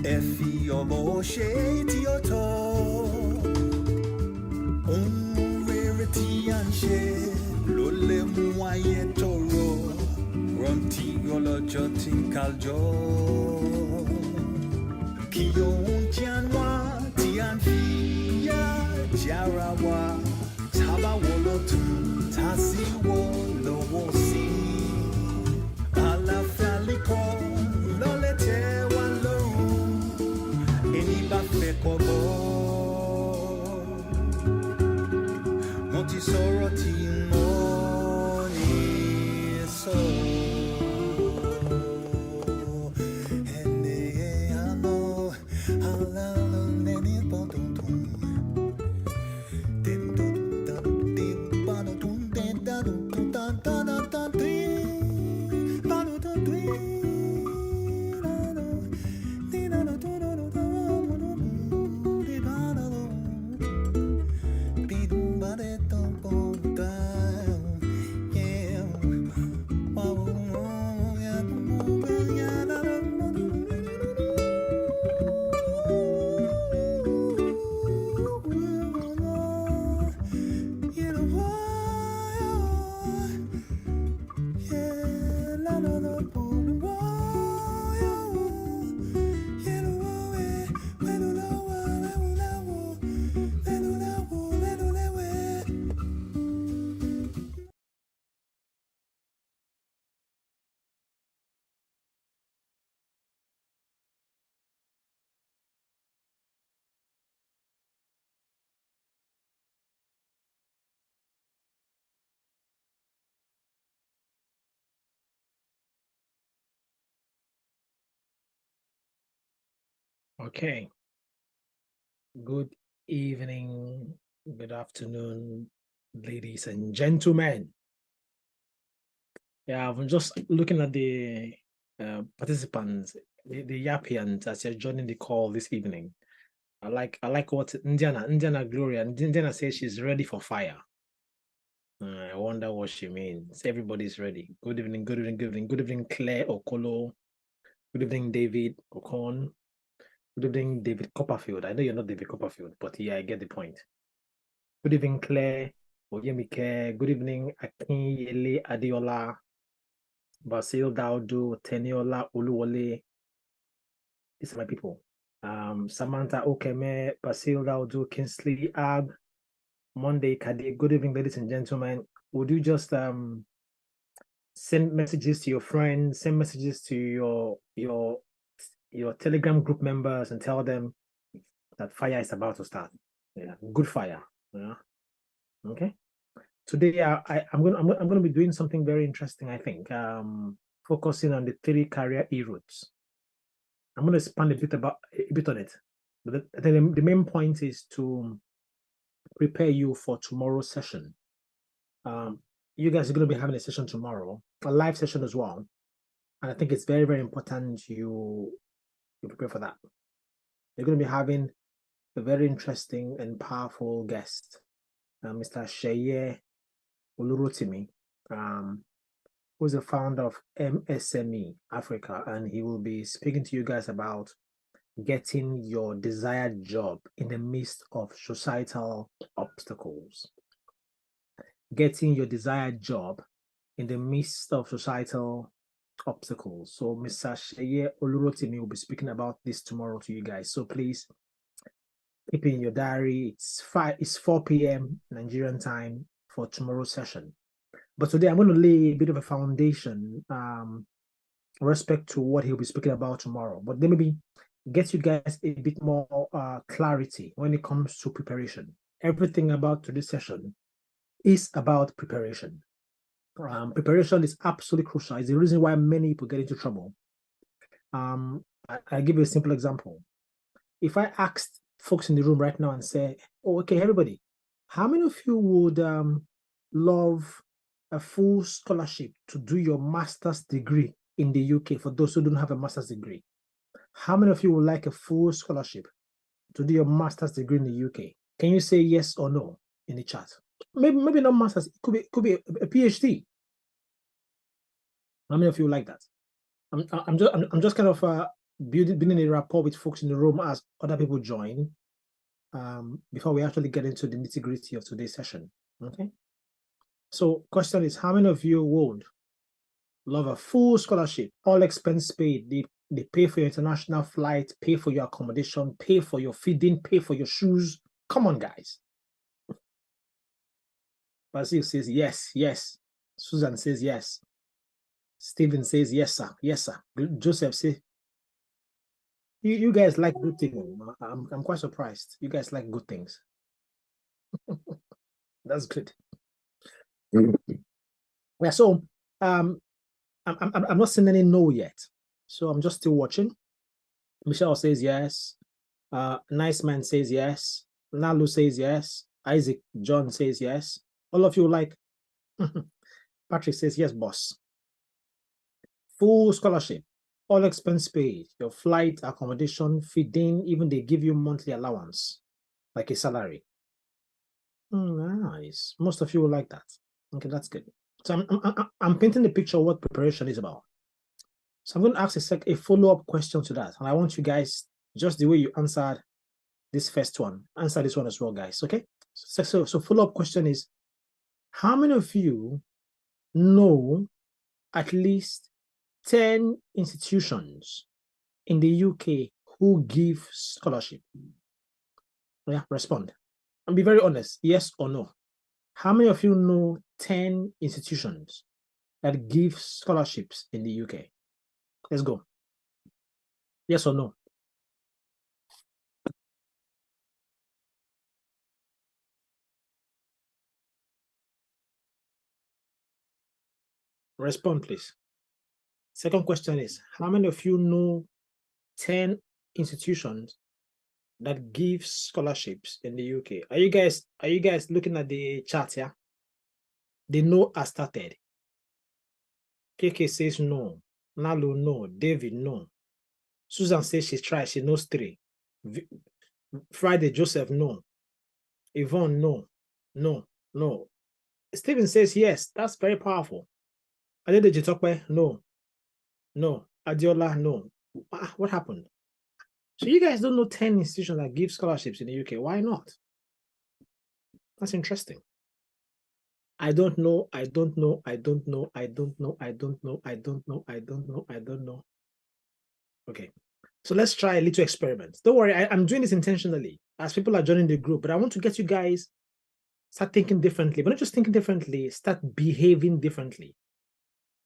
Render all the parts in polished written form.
Efi omo sheti oto. Rarity and share. Lole muaye toro. Ronti yolo jotin kaljo. Kiyon tianwa tian fiya jarawa. Taba wolo tu tasi wolo wosi. Ala faliko lole te walo. Eni ba fe kobo. Monti soroti moni so. Okay. Good evening, good afternoon, ladies and gentlemen. Yeah, I'm just looking at the participants, the Yappians as you're joining the call this evening. I like what Indiana Gloria. Indiana says she's ready for fire. I wonder what she means. Everybody's ready. Good evening, good evening, good evening, good evening, Claire Okolo. Good evening, David Okon. Good evening, David Copperfield. I know you're not David Copperfield, but yeah, I get the point. Good evening, Claire Oyemike. Good evening, Akinyele Adiola, Basil Daudu, Teniola Uluwole. These are my people. Samantha Okeme, Basil Daudu, Kinsley Ab, Monday Kadi. Good evening, ladies and gentlemen. Would you just send messages to your friends, send messages to your Telegram group members and tell them that fire is about to start. Yeah, good fire. Yeah. Okay. Today I'm gonna be doing something very interesting. I think focusing on the 3 career e-routes. I'm gonna expand a bit on it, but the main point is to prepare you for tomorrow's session. You guys are gonna be having a session tomorrow, a live session as well, and I think it's very, very important you prepare for that. You're gonna be having a very interesting and powerful guest, Mr. Sheye Olurotimi, who's the founder of MSME Africa, and he will be speaking to you guys about getting your desired job in the midst of societal obstacles. Getting your desired job in the midst of societal obstacles. So Mr. Sheye Olurotimi will be speaking about this tomorrow to you guys. So please keep in your diary. It's 4 p.m. Nigerian time for tomorrow's session. But today I'm going to lay a bit of a foundation respect to what he'll be speaking about tomorrow. But let me get you guys a bit more clarity when it comes to preparation. Everything about today's session is about preparation. Preparation is absolutely crucial. It's the reason why many people get into trouble. I'll give you a simple example. If I asked folks in the room right now and say, oh, okay, everybody, how many of you would love a full scholarship to do your master's degree in the UK for those who don't have a master's degree? How many of you would like a full scholarship to do your master's degree in the UK? Can you say yes or no in the chat? Maybe not master's, it could be a PhD. How many of you like that? I'm just kind of building a rapport with folks in the room as other people join, before we actually get into the nitty-gritty of today's session. Okay. So question is, how many of you would love a full scholarship, all expense paid? They pay for your international flight, pay for your accommodation, pay for your feeding, pay for your shoes. Come on, guys. Basil says yes, yes. Susan says yes. Stephen says yes, sir. Yes, sir. Joseph says, you guys like good things. I'm quite surprised. You guys like good things. That's good. Yeah, so I'm not seeing any no yet. So I'm just still watching. Michelle says yes. Nice Man says yes. Nalu says yes. Isaac John says yes. All of you like. Patrick says yes, boss. Full scholarship, all expense paid, your flight, accommodation, feeding, even they give you monthly allowance, like a salary. Nice. Most of you will like that. Okay, that's good. So I'm painting the picture of what preparation is about. So I'm going to ask a follow-up question to that. And I want you guys, just the way you answered this first one, answer this one as well, guys. Okay? So follow-up question is, how many of you know at least 10 institutions in the UK who give scholarship? Yeah, respond. And be very honest, yes or no. How many of you know 10 institutions that give scholarships in the UK? Let's go. Yes or no? Respond, please. Second question is, how many of you know 10 institutions that give scholarships in the UK? Are you guys looking at the chat here? The no has started. KK says no. Nalu, no. David, no. Susan says she's tried. She knows 3. Friday, Joseph, no. Yvonne, no. No. No. Stephen says yes. That's very powerful. Adedeji Tokwe, no. No. Adiola, no. What happened? So you guys don't know 10 institutions that give scholarships in the UK. Why not? That's interesting. I don't know. I don't know. I don't know. I don't know. I don't know. I don't know. I don't know. I don't know. Okay. So let's try a little experiment. Don't worry, I'm doing this intentionally as people are joining the group, but I want to get you guys start thinking differently, but not just thinking differently, start behaving differently.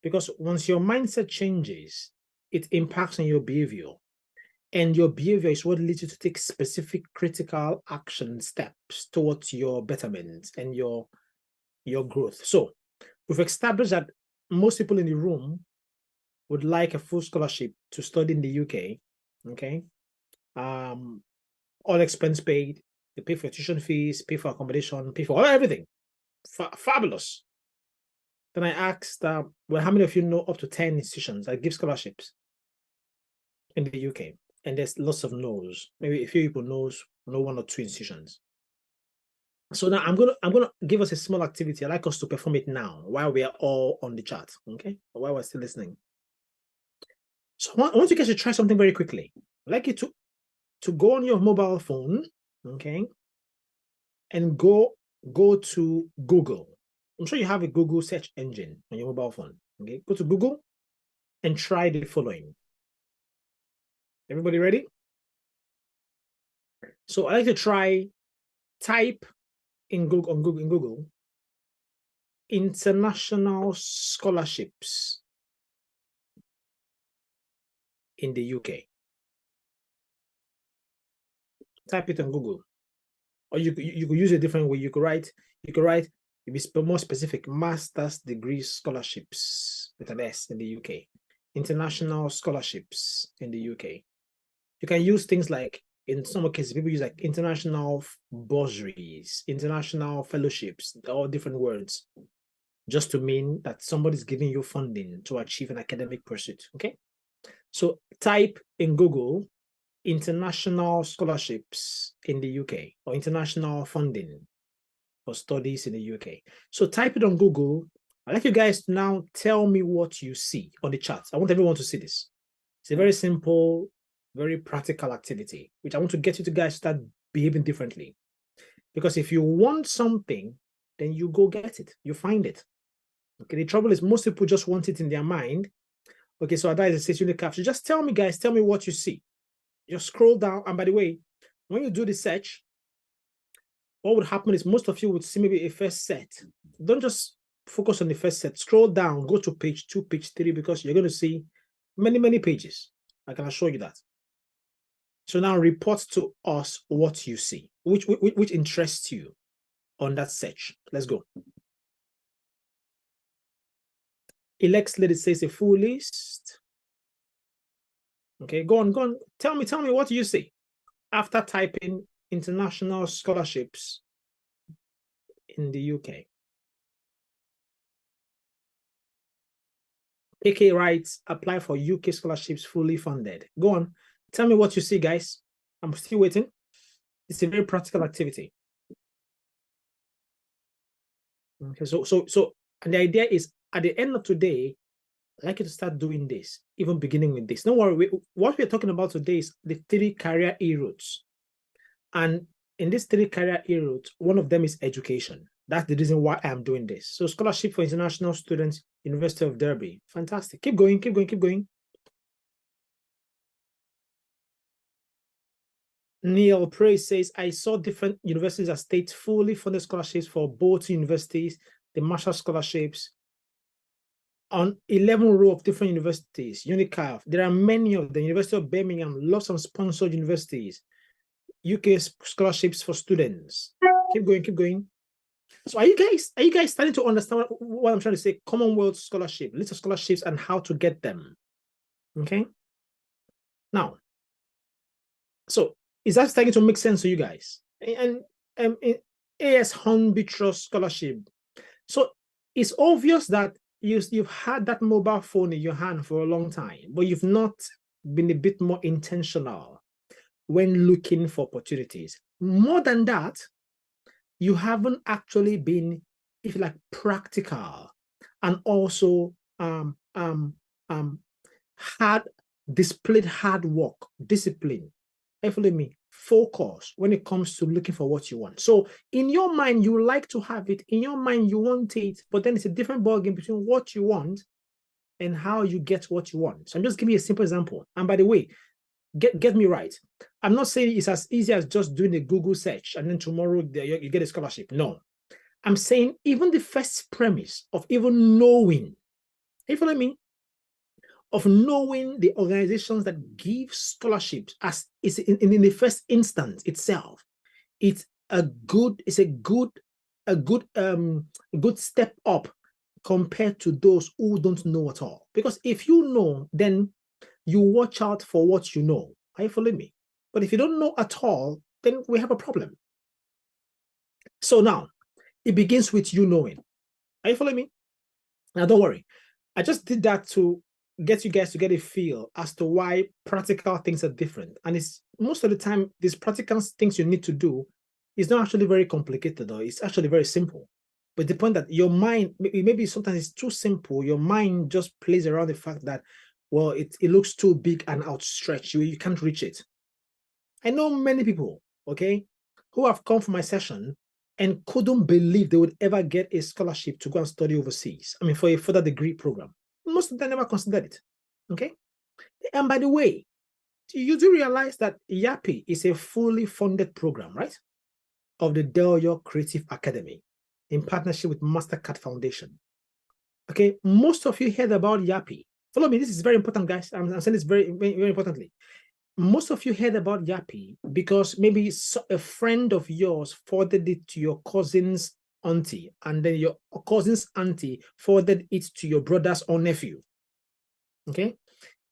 Because once your mindset changes, it impacts on your behavior. And your behavior is what leads you to take specific critical action steps towards your betterment and your growth. So we've established that most people in the room would like a full scholarship to study in the UK. Okay. All expense paid. They pay for tuition fees, pay for accommodation, pay for everything. Fabulous. Then I asked, well, how many of you know up to 10 institutions that give scholarships in the UK? And there's lots of no's. Maybe a few people know 1 or 2 institutions. So now I'm gonna give us a small activity. I'd like us to perform it now while we are all on the chat. Okay, while we're still listening. So I want you guys to try something very quickly. I'd like you to go on your mobile phone, okay, and go to Google. I'm sure you have a Google search engine on your mobile phone. Okay, go to Google and try the following. Everybody ready? So I like to type in Google international scholarships in the UK. Type it on Google, or you could use a different way. You could write, be more specific, master's degree scholarships with an S in the UK, international scholarships in the UK. You can use things like, in some cases, people use like international bursaries, international fellowships, all different words, just to mean that somebody's giving you funding to achieve an academic pursuit. Okay, so type in Google international scholarships in the UK or international funding for studies in the UK. So type it on Google. I'd like you guys to now tell me what you see on the chat. I want everyone to see this. It's a very simple very practical activity, which I want to get you to guys start behaving differently. Because if you want something, then you go get it, you find it. Okay, the trouble is most people just want it in their mind. Okay, so that is a stationary caption. Just tell me, guys, tell me what you see. Just scroll down. And by the way, when you do the search, what would happen is most of you would see maybe a first set. Don't just focus on the first set. Scroll down, go to page 2, page 3, because you're going to see many, many pages. I can assure you that. So now report to us what you see, which interests you on that search. Let's go. Elect lady says a full list. Okay, go on. Tell me what you see after typing international scholarships in the UK. AK writes, apply for UK scholarships fully funded. Go on. Tell me what you see, guys. I'm still waiting. It's a very practical activity. Okay, so and the idea is at the end of today, I'd like you to start doing this, even beginning with this. Don't worry, what we're talking about today is the 3 career E-routes. And in these 3 career E-routes, one of them is education. That's the reason why I'm doing this. So scholarship for international students, University of Derby. Fantastic. Keep going. Neil Praise says, I saw different universities as state fully funded scholarships for both universities, the Marshall scholarships, on 11 row of different universities, UNICAF. There are many of the University of Birmingham, lots of sponsored universities, UK scholarships for students. Keep going. So are you guys starting to understand what I'm trying to say? Commonwealth scholarship, list of scholarships and how to get them. Okay. Now, so is that starting to make sense to you guys? And AS Hornby Trust scholarship. So it's obvious that you've had that mobile phone in your hand for a long time, but you've not been a bit more intentional when looking for opportunities. More than that, you haven't actually been, if you like, practical and also displayed hard work, discipline, follow me, focus when it comes to looking for what you want. So in your mind, you like to have it, in your mind, you want it, but then it's a different ballgame between what you want and how you get what you want. So I'm just giving you a simple example. And by the way, get me right. I'm not saying it's as easy as just doing a Google search and then tomorrow you get a scholarship. No. I'm saying even the first premise of even knowing, you follow me? Of knowing the organizations that give scholarships as is in the first instance itself, it's a good step up compared to those who don't know at all. Because if you know, then you watch out for what you know. Are you following me? But if you don't know at all, then we have a problem. So now it begins with you knowing. Are you following me? Now don't worry. I just did that to get you guys to get a feel as to why practical things are different. And it's most of the time, these practical things you need to do is not actually very complicated, though. It's actually very simple. But the point that your mind, maybe sometimes it's too simple. Your mind just plays around the fact that, well, it looks too big and outstretched. You can't reach it. I know many people, okay, who have come for my session and couldn't believe they would ever get a scholarship to go and study overseas. I mean, for a further degree program. Most of them never considered it, okay? And by the way, you do realize that Yappi is a fully funded program, right? Of the Delyo Creative Academy in partnership with MasterCard Foundation. Okay, most of you heard about Yappi. Follow me, this is very important, guys. I'm saying this very, very, very importantly. Most of you heard about Yappi because maybe a friend of yours forwarded it to your cousin's auntie, and then your cousin's auntie forwarded it to your brother's or nephew. Okay,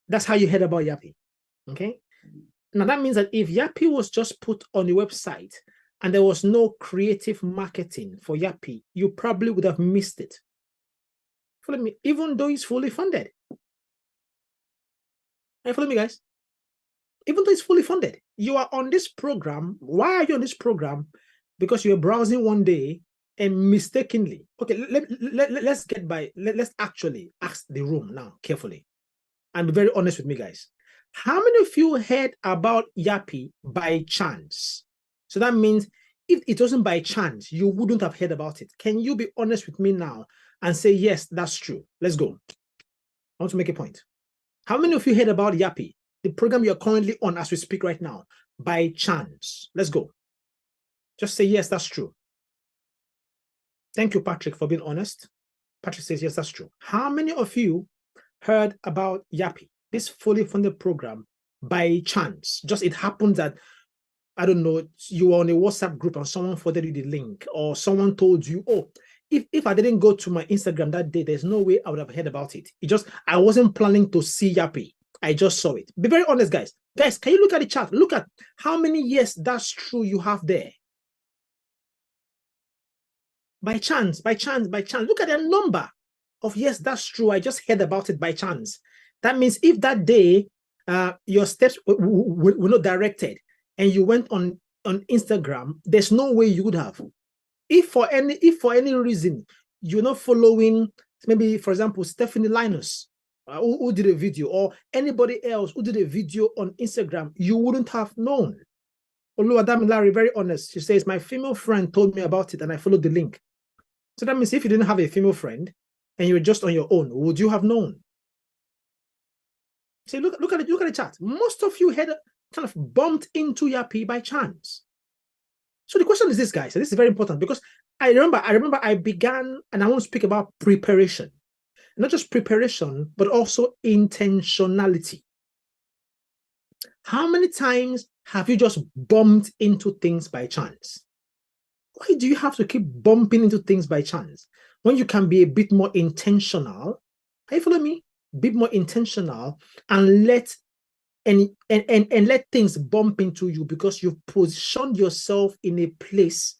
that's how you heard about Yappi. Okay, now that means that if Yappi was just put on your website and there was no creative marketing for Yappi, you probably would have missed it. Follow me, even though it's fully funded. Hey, follow me, guys. Even though it's fully funded, you are on this program. Why are you on this program? Because you were browsing one day and mistakenly, okay, let's get by, let's actually ask the room now carefully and be very honest with me, guys. How many of you heard about Yappi by chance? So that means if it wasn't by chance, you wouldn't have heard about it. Can you be honest with me now and say, yes, that's true? Let's go. I want to make a point. How many of you heard about Yappi, the program you're currently on as we speak right now, by chance? Let's go. Just say, yes, that's true. Thank you, Patrick, for being honest. Patrick says, yes, that's true. How many of you heard about Yappi, this fully funded program, by chance? Just it happened that, I don't know, you were on a WhatsApp group and someone forwarded you the link, or someone told you, oh, if I didn't go to my Instagram that day, there's no way I would have heard about it. I wasn't planning to see Yappi. I just saw it. Be very honest, guys. Guys, can you look at the chat? Look at how many yes, that's true you have there. By chance, by chance, by chance. Look at the number of yes, that's true. I just heard about it by chance. That means if that day your steps were not directed and you went on Instagram, there's no way you would have. If for any reason you're not following, maybe for example Stephanie Linus, who did a video, or anybody else who did a video on Instagram, you wouldn't have known. Oluwadamilari, very honest, she says, my female friend told me about it and I followed the link. So that means if you didn't have a female friend and you were just on your own, would you have known? See, look at the chat. Most of you had kind of bumped into Yappi by chance. So the question is this, guys, and this is very important, because I remember I began, and I want to speak about preparation. Not just preparation, but also intentionality. How many times have you just bumped into things by chance? Why do you have to keep bumping into things by chance when you can be a bit more intentional? Are you following me? Be more intentional and let things bump into you, because you've positioned yourself in a place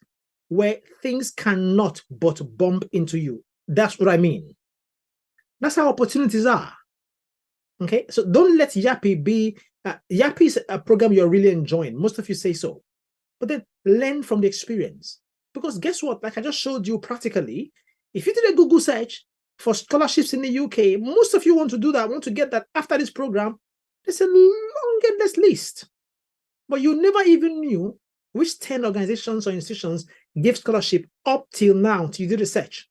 where things cannot but bump into you. That's what I mean. That's how opportunities are. Okay, so don't let Yappi be. Yappi is a program you're really enjoying. Most of you say so, but then learn from the experience. Because guess what? Like I just showed you practically, if you did a Google search for scholarships in the UK, most of you want to do that, want to get that after this program. There's a long endless list. But you never even knew which 10 organizations or institutions give scholarship up till now, till you did research.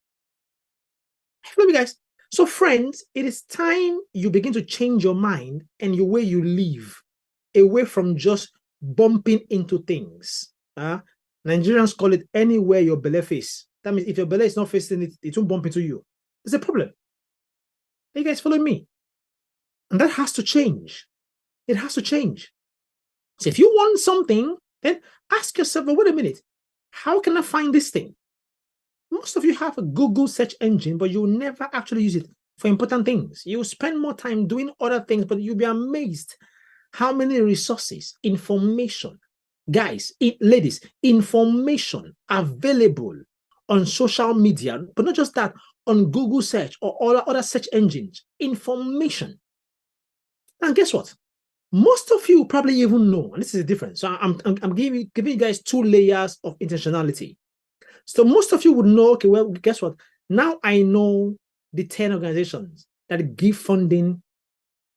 Follow me, guys. So, friends, it is time you begin to change your mind and your way you live, away from just bumping into things. Nigerians call it anywhere your belly face. That means if your belly is not facing it, it won't bump into you. It's a problem. Are you guys following me? And that has to change. It has to change. So if you want something, then ask yourself, well, wait a minute, how can I find this thing? Most of you have a Google search engine, but you'll never actually use it for important things. You'll spend more time doing other things, but you'll be amazed how many resources, information, guys, ladies, information available on social media, but not just that, on Google search or all other search engines, information. And guess what? Most of you probably even know, and this is the difference. So I'm giving you guys 2 layers of intentionality. So most of you would know, okay, well, guess what? Now I know the 10 organizations that give funding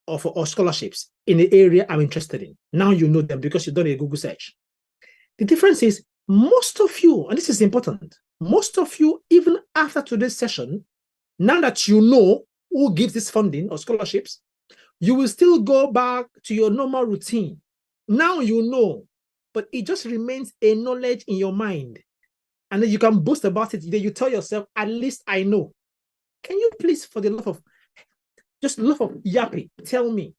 or scholarships in the area I'm interested in. Now you know them because you've done a Google search. The difference is most of you, and this is important, most of you, even after today's session, now that you know who gives this funding or scholarships, you will still go back to your normal routine. Now you know, but it just remains a knowledge in your mind. And then you can boast about it. Then you tell yourself, at least I know. Can you please, for the love of Yappi, tell me,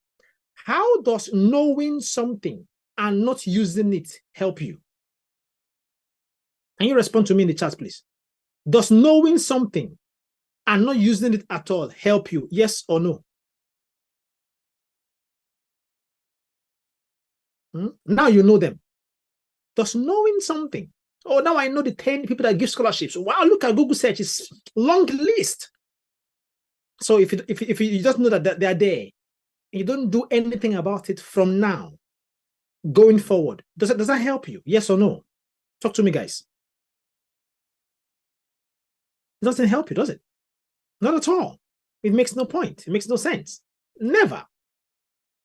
how does knowing something and not using it help you? Can you respond to me in the chat, please? Does knowing something and not using it at all help you? Yes or no? Now you know them. Does knowing something, oh, now I know the 10 people that give scholarships. Wow, look at Google search, it's long list. So if you just know that they are there, you don't do anything about it from now going forward, does that help you? Yes or no? Talk to me, guys. It doesn't help you, does it? Not at all. It makes no point. It makes no sense. Never.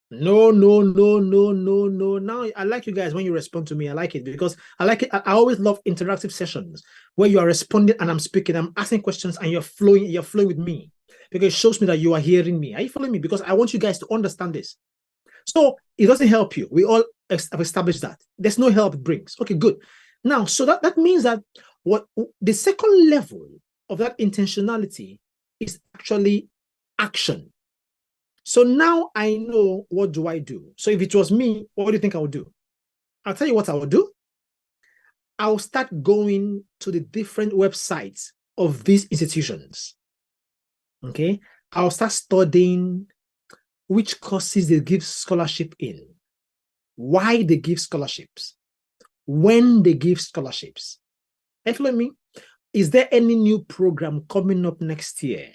No, no, no, no, no, no. Now I like you guys when you respond to me. I like it because I like it. I always love interactive sessions where you are responding and I'm speaking, I'm asking questions and you're flowing with me because it shows me that you are hearing me. Are you following me? Because I want you guys to understand this. So it doesn't help you. We all have established that. There's no help it brings. Okay, good. Now, so that means that what the second level of that intentionality is actually action. So now I know what do I do. So if it was me, what do you think I would do? I'll tell you what I would do. I'll start going to the different websites of these institutions. Okay. I'll start studying which courses they give scholarship in, why they give scholarships, when they give scholarships. You follow me? Is there any new program coming up next year?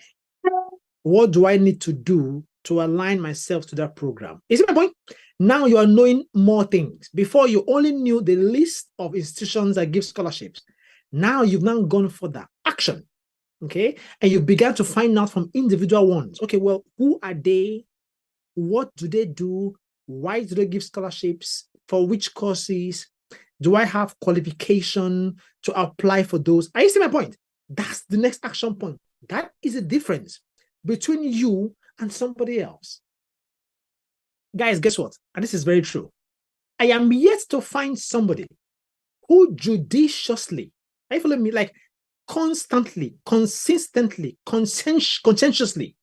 What do I need to do to align myself to that program? You see my point? Now you are knowing more things. Before you only knew the list of institutions that give scholarships. Now you've now gone for that action. Okay. And you began to find out from individual ones. Okay, well, who are they? What do they do? Why do they give scholarships? For which courses? Do I have qualification to apply for those? Are you seeing my point? That's the next action point. That is the difference between you and somebody else. Guys, guess what? And this is very true. I am yet to find somebody who judiciously, are you following me? Like constantly, consistently, conscientiously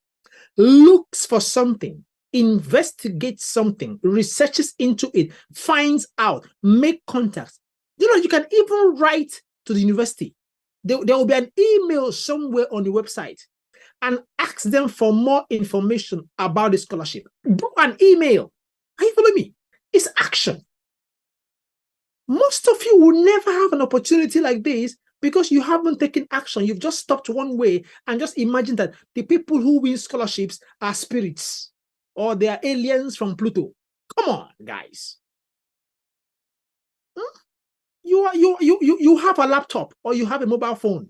looks for something, investigates something, researches into it, finds out, make contacts. You can even write to the university. There will be an email somewhere on the website and ask them for more information about the scholarship. Do an email. Are you following me? It's action. Most of you will never have an opportunity like this because you haven't taken action. You've just stopped one way and just imagine that the people who win scholarships are spirits or they are aliens from Pluto. Come on, guys. You have a laptop or you have a mobile phone.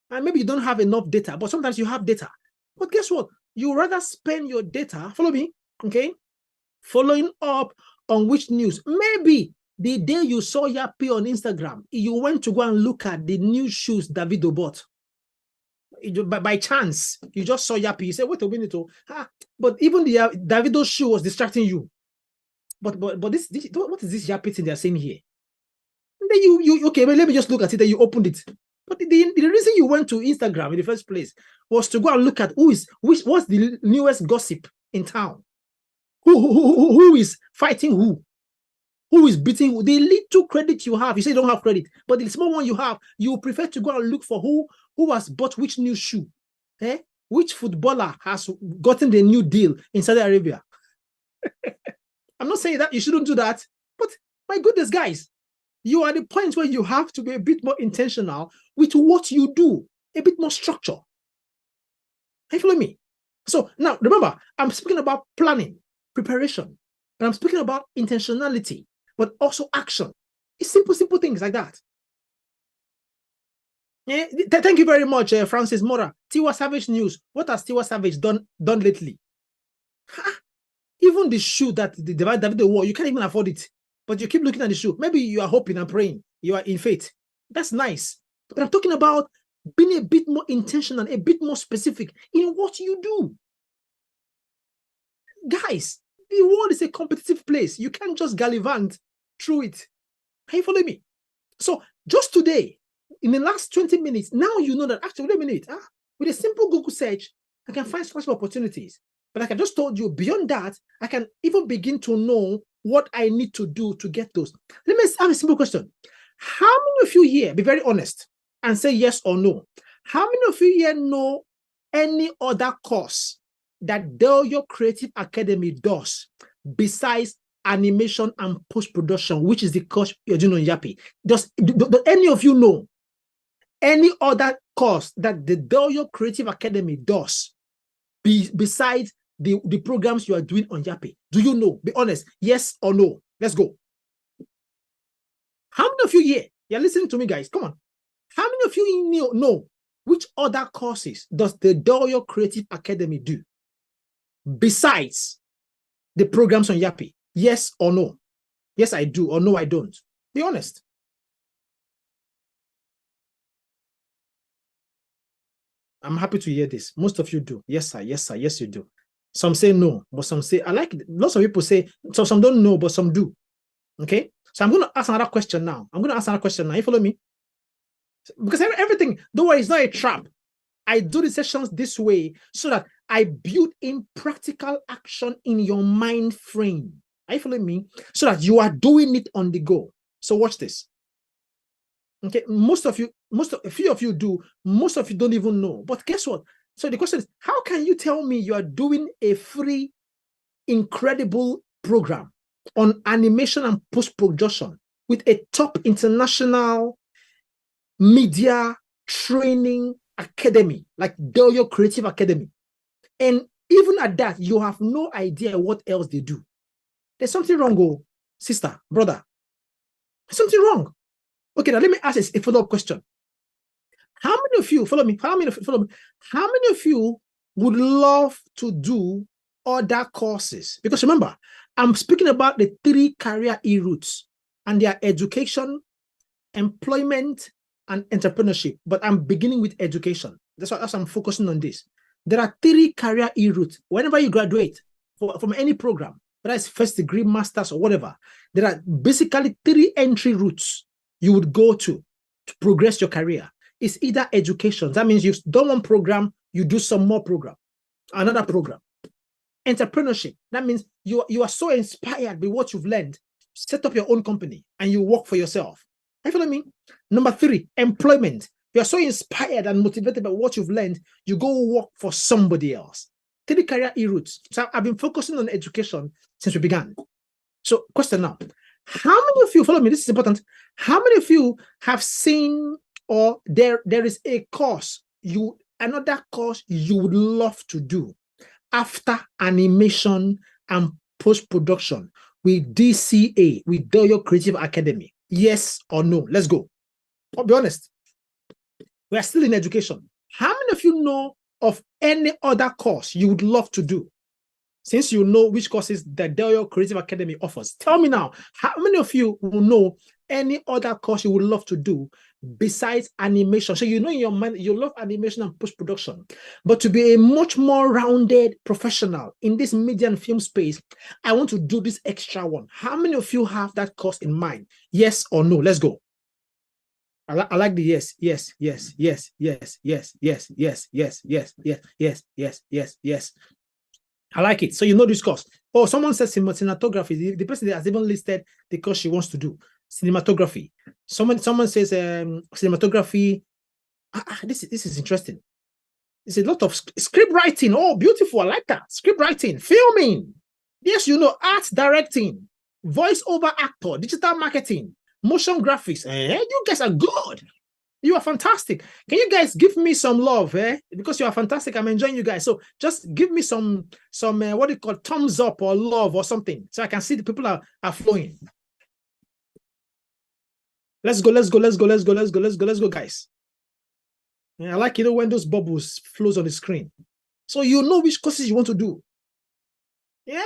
And maybe you don't have enough data, but sometimes you have data. But guess what? You rather spend your data, follow me, okay? Following up on which news. Maybe the day you saw Yappi on Instagram, you went to go and look at the new shoes Davido bought. By chance, you just saw Yappi. You said, wait a minute. But even the Davido shoe was distracting you. But this what is this Yappi thing they're saying here? And then you okay, but let me just look at it. Then you opened it. But the reason you went to Instagram in the first place was to go and look at what's the newest gossip in town. Who is fighting who? Who is beating who? The little credit you have, you say you don't have credit, but the small one you have, you prefer to go and look for who has bought which new shoe. Which footballer has gotten the new deal in Saudi Arabia? I'm not saying that you shouldn't do that, but my goodness, guys, you are at the point where you have to be a bit more intentional with what you do, a bit more structure. Are you following me? So now, remember, I'm speaking about planning, preparation, and I'm speaking about intentionality, but also action. It's simple things like that. Yeah, thank you very much, Francis Mora. Tiwa Savage news. What has Tiwa Savage done lately? Even the shoe that the Davido wore, you can't even afford it. But you keep looking at the shoe. Maybe you are hoping and praying. You are in faith. That's nice. But I'm talking about being a bit more intentional, a bit more specific in what you do. Guys, the world is a competitive place. You can't just gallivant through it. Are you following me? So just today, in the last 20 minutes, now you know that actually, wait a minute, with a simple Google search, I can find scholarship opportunities. But like I just told you, beyond that, I can even begin to know what I need to do to get those. Let me have a simple question. How many of you here, be very honest, and say yes or no? How many of you here know any other course that Delio Creative Academy does besides animation and post-production, which is the course you're doing on Yappi? Does any of you know any other course that the Delio Creative Academy does besides the programs you are doing on Yappi? Do you know? Be honest. Yes or no? Let's go. How many of you here? You're listening to me, guys. Come on. How many of you know which other courses does the Delio Creative Academy do besides the programs on Yappi? Yes or no? Yes, I do, or no, I don't. Be honest. I'm happy to hear this. Most of you do. Yes, sir. Yes, sir. Yes, you do. Some say no, but some say, I like it. Lots of people say, so some don't know, but some do. Okay. So I'm going to ask another question now. You follow me? Because everything, don't worry, it's not a trap. I do the sessions this way so that I build in practical action in your mind frame. Are you following me? So that you are doing it on the go. So watch this. Okay, a few of you do, most of you don't even know. But guess what? So the question is, how can you tell me you are doing a free, incredible program on animation and post-production with a top international media training academy, like Doyo Creative Academy? And even at that, you have no idea what else they do. There's something wrong, oh, sister, brother. There's something wrong. Okay, now let me ask a follow-up question. How many of you, follow me, how many of you would love to do other courses? Because remember, I'm speaking about the 3 career e-routes, and they are education, employment, and entrepreneurship. But I'm beginning with education. That's why I'm focusing on this. There are 3 career e-routes. Whenever you graduate from any program, whether it's first degree, master's, or whatever, there are basically 3 entry routes you would go to progress your career. It's either education. That means you've done one program, you do some more program, another program. Entrepreneurship. That means you are so inspired by what you've learned, set up your own company and you work for yourself. You follow me? Number 3, employment. You are so inspired and motivated by what you've learned, you go work for somebody else. 3 career e-routes. So I've been focusing on education since we began. So question now, how many of you, follow me, this is important, how many of you have seen, or there is a course, another course you would love to do after animation and post-production with DCA, with Doyo Creative Academy? Yes or no? Let's go. I'll be honest. We are still in education. How many of you know of any other course you would love to do? Since you know which courses the Doyo Creative Academy offers, tell me now, how many of you will know any other course you would love to do besides animation? So you know in your mind, you love animation and post-production, but to be a much more rounded professional in this media and film space, I want to do this extra one. How many of you have that course in mind? Yes or no? Let's go. I like the yes, yes, yes, yes, yes, yes, yes, yes, yes, yes, yes, yes, yes, yes, yes. I like it. So you know this course. Oh, someone says cinematography. The person that has even listed the course she wants to do. Cinematography. Someone says cinematography. This is interesting. It's a lot of script writing. Oh, beautiful. I like that. Script writing, filming. Yes, you know, art directing, voice over actor, digital marketing, motion graphics. You guys are good. You are fantastic. Can you guys give me some love? Because you are fantastic. I'm enjoying you guys. So just give me some what do you call, thumbs up or love or something, so I can see the people are flowing. Let's go, guys. I like, you know, when those bubbles flows on the screen. So you know which courses you want to do. Yeah.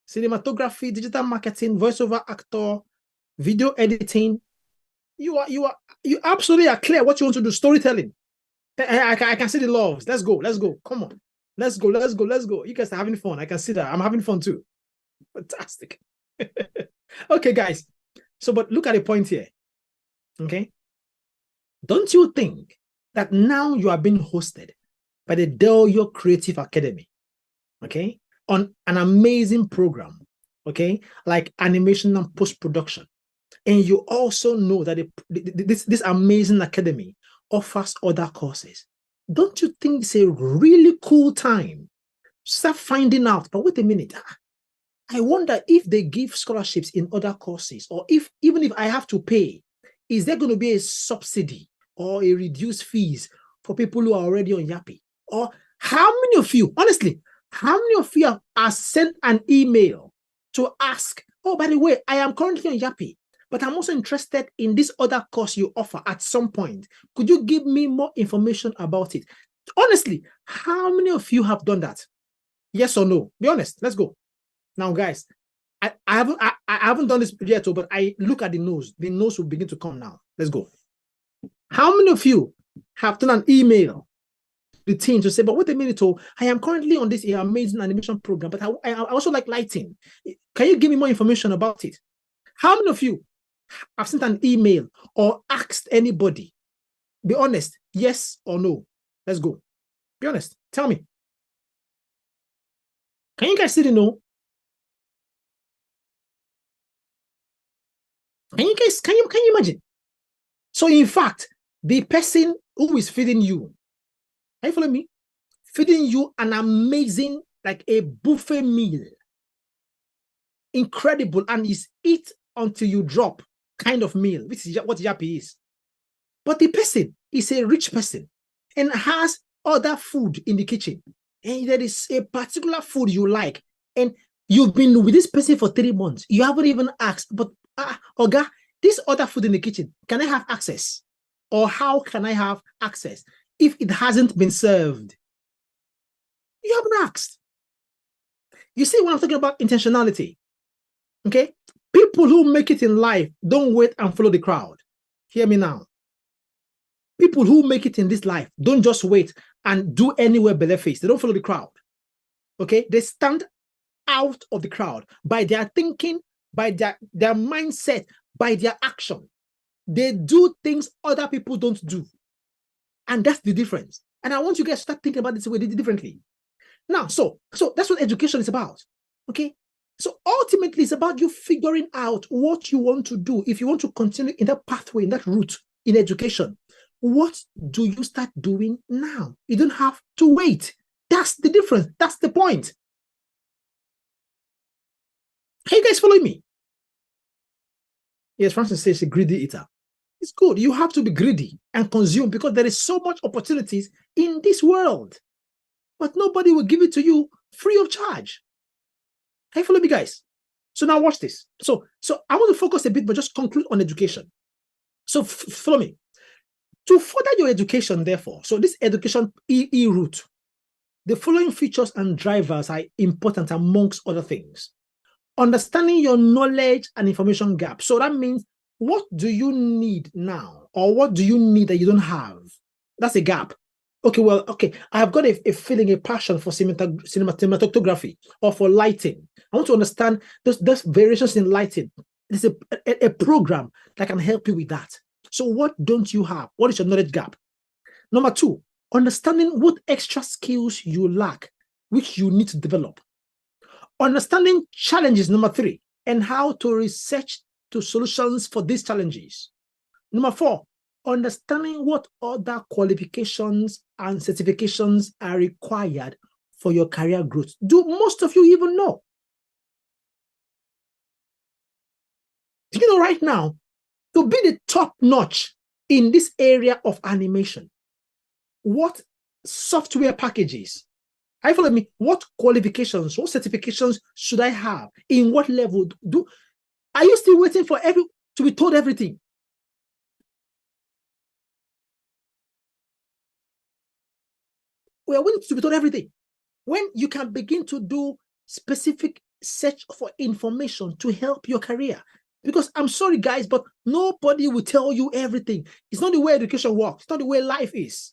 Cinematography, digital marketing, voiceover actor, video editing. You absolutely are clear what you want to do. Storytelling. I can see the loves. Let's go. Come on. Let's go. You guys are having fun. I can see that. I'm having fun too. Fantastic. Okay, guys. So, but look at the point here. Okay. Don't you think that now you are being hosted by the Doyo Creative Academy, okay, on an amazing program, okay, like animation and post-production, and you also know that this amazing academy offers other courses? Don't you think it's a really cool time? Start finding out, but wait a minute, I wonder if they give scholarships in other courses, or even if I have to pay, is there going to be a subsidy or a reduced fees for people who are already on Yappi? Or how many of you, honestly, how many of you have sent an email to ask, oh, by the way, I am currently on Yappi, but I'm also interested in this other course you offer at some point. Could you give me more information about it? Honestly, how many of you have done that? Yes or no? Be honest. Let's go. Now, guys, I haven't done this yet, but I look at the nose. The nose will begin to come now. Let's go. How many of you have done an email to the team to say, but wait a minute, I am currently on this amazing animation program, but I also like lighting. Can you give me more information about it? How many of you have sent an email or asked anybody? Be honest, yes or no? Let's go. Be honest. Tell me. Can you guys see the no? Can you imagine? So in fact, the person who is feeding you, are you following me? Feeding you an amazing, like a buffet meal. Incredible, and is eat until you drop kind of meal, which is what Yappi is. But the person is a rich person and has other food in the kitchen. And there is a particular food you like. And you've been with this person for 3 months. You haven't even asked, but Oga, this other food in the kitchen, can I have access? Or how can I have access if it hasn't been served? You haven't asked. You see what I'm talking about? Intentionality. Okay? People who make it in life don't wait and follow the crowd. Hear me now. People who make it in this life don't just wait and do anywhere but their face. They don't follow the crowd. Okay? They stand out of the crowd by their thinking, by their mindset, by their action. They do things other people don't do. And that's the difference. And I want you guys to start thinking about this way differently. Now, so that's what education is about. Okay? So ultimately, it's about you figuring out what you want to do. If you want to continue in that pathway, in that route in education, what do you start doing now? You don't have to wait. That's the difference. That's the point. Are you guys following me? Yes, Francis says a greedy eater. It's good. You have to be greedy and consume because there is so much opportunities in this world. But nobody will give it to you free of charge. Can you follow me, guys? So now watch this. So I want to focus a bit, but just conclude on education. So follow me. To further your education, therefore, so this education route, the following features and drivers are important amongst other things. Understanding your knowledge and information gap. So that means, what do you need now? Or what do you need that you don't have? That's a gap. Okay, I've got a feeling, a passion for cinematography or for lighting. I want to understand those variations in lighting. There's a program that can help you with that. So what don't you have? What is your knowledge gap? Number 2, understanding what extra skills you lack, which you need to develop. Understanding challenges, number 3, and how to research to solutions for these challenges. Number 4, understanding what other qualifications and certifications are required for your career growth. Do most of you even know? Do you know right now, to be the top notch in this area of animation, what software packages? Are you following me? What qualifications, what certifications should I have? In what level? Are you still waiting for to be told everything? We are waiting to be told everything. When you can begin to do specific search for information to help your career. Because I'm sorry, guys, but nobody will tell you everything. It's not the way education works. It's not the way life is.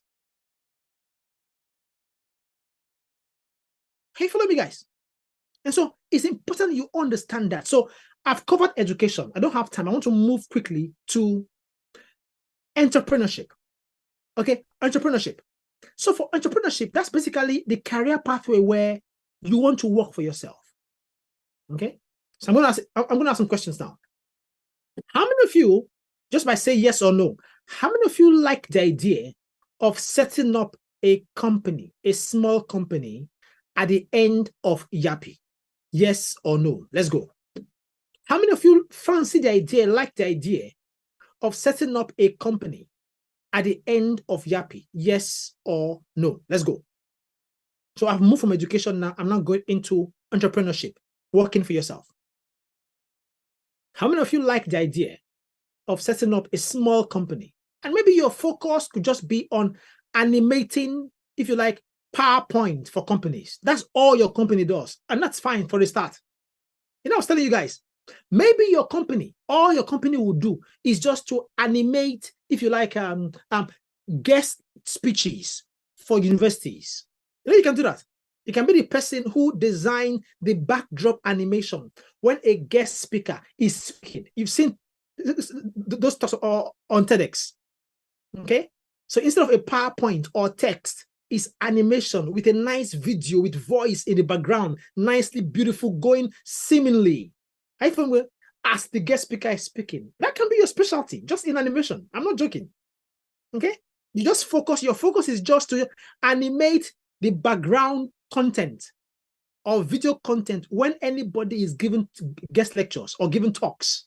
Hey, follow me, guys. And so it's important you understand that. So I've covered education. I don't have time. I want to move quickly to entrepreneurship. Okay, entrepreneurship. So for entrepreneurship, that's basically the career pathway where you want to work for yourself. Okay, so I'm going to ask some questions now. How many of you, just by saying yes or no, how many of you like the idea of setting up a company, a small company, at the end of Yappi? Yes or no? Let's go. How many of you fancy the idea, like the idea of setting up a company at the end of Yappi? Yes or no? Let's go. So I've moved from education now. I'm now going into entrepreneurship, working for yourself. How many of you like the idea of setting up a small company? And maybe your focus could just be on animating, if you like, PowerPoint for companies. That's all your company does. And that's fine for the start. You know, I was telling you guys, maybe your company, all your company will do is just to animate, if you like, guest speeches for universities. You know, you can do that. You can be the person who designed the backdrop animation when a guest speaker is speaking. You've seen those talks on TEDx. Okay? So instead of a PowerPoint or text, it's animation with a nice video with voice in the background, nicely beautiful, going seemingly. As the guest speaker is speaking. That can be your specialty, just in animation. I'm not joking. Okay? You just focus, your focus is just to animate the background content or video content when anybody is giving guest lectures or giving talks.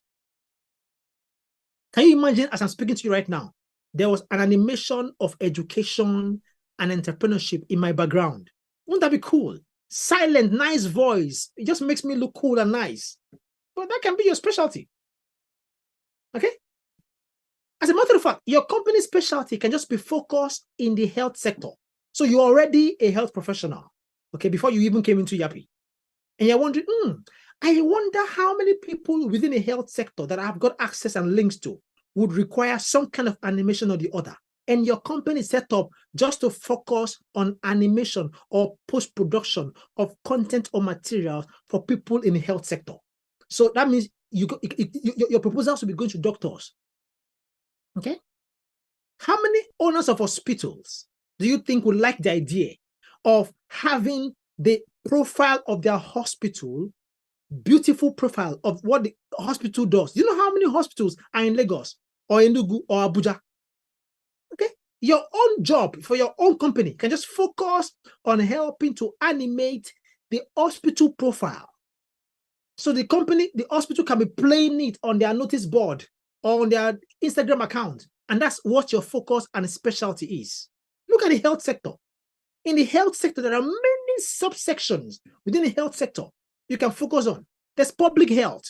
Can you imagine, as I'm speaking to you right now, there was an animation of education and entrepreneurship in my background? Wouldn't that be cool? Silent, nice voice. It just makes me look cool and nice. But that can be your specialty. Okay? As a matter of fact, your company's specialty can just be focused in the health sector. So you're already a health professional, okay, before you even came into Yappi. And you're wondering, I wonder how many people within the health sector that I've got access and links to would require some kind of animation or the other. And your company is set up just to focus on animation or post-production of content or materials for people in the health sector. So that means your proposals will be going to doctors. Okay? How many owners of hospitals do you think would like the idea of having the profile of their hospital, beautiful profile of what the hospital does? You know how many hospitals are in Lagos or Enugu or Abuja? Okay? Your own job for your own company can just focus on helping to animate the hospital profile. So the hospital can be playing it on their notice board or on their Instagram account. And that's what your focus and specialty is. Look at the health sector. In the health sector, there are many subsections within the health sector you can focus on. There's public health.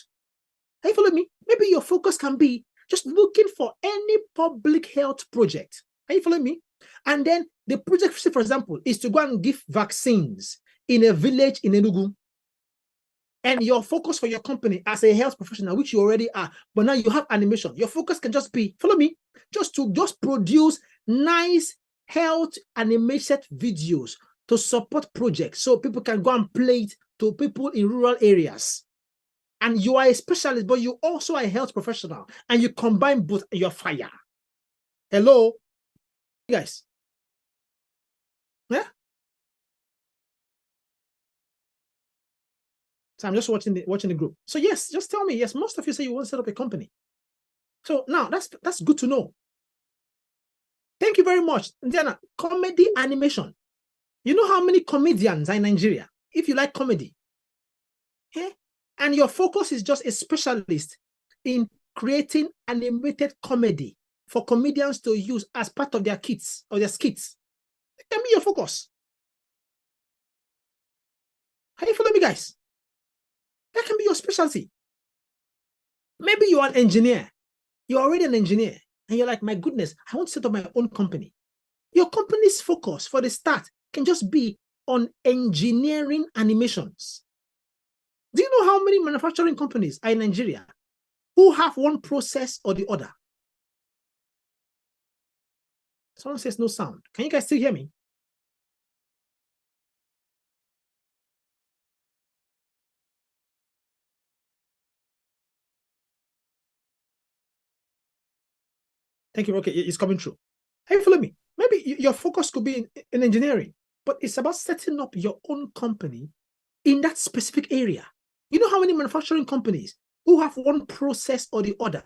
Are you following me? Maybe your focus can be just looking for any public health project. Are you following me? And then the project, for example, is to go and give vaccines in a village in Enugu. And your focus for your company as a health professional, which you already are, but now you have animation. Your focus can just be, follow me, just produce nice health animated videos to support projects so people can go and play it to people in rural areas. And you are a specialist, but you also are a health professional, and you combine both, your fire. Hello, you guys. Yeah. So I'm just watching the group. So yes, just tell me. Yes, most of you say you want to set up a company. So now that's good to know. Thank you very much, Diana. Comedy animation. You know how many comedians are in Nigeria? If you like comedy, okay? And your focus is just a specialist in creating animated comedy for comedians to use as part of their kits or their skits. That can be your focus. How you follow me, guys? That can be your specialty. Maybe you're an engineer. You're already an engineer. And you're like, my goodness, I want to set up my own company. Your company's focus for the start can just be on engineering animations. Do you know how many manufacturing companies are in Nigeria who have one process or the other? Someone says no sound. Can you guys still hear me? Thank you. Okay, it's coming through. Are you following me? Maybe your focus could be in engineering, but it's about setting up your own company in that specific area. You know how many manufacturing companies who have one process or the other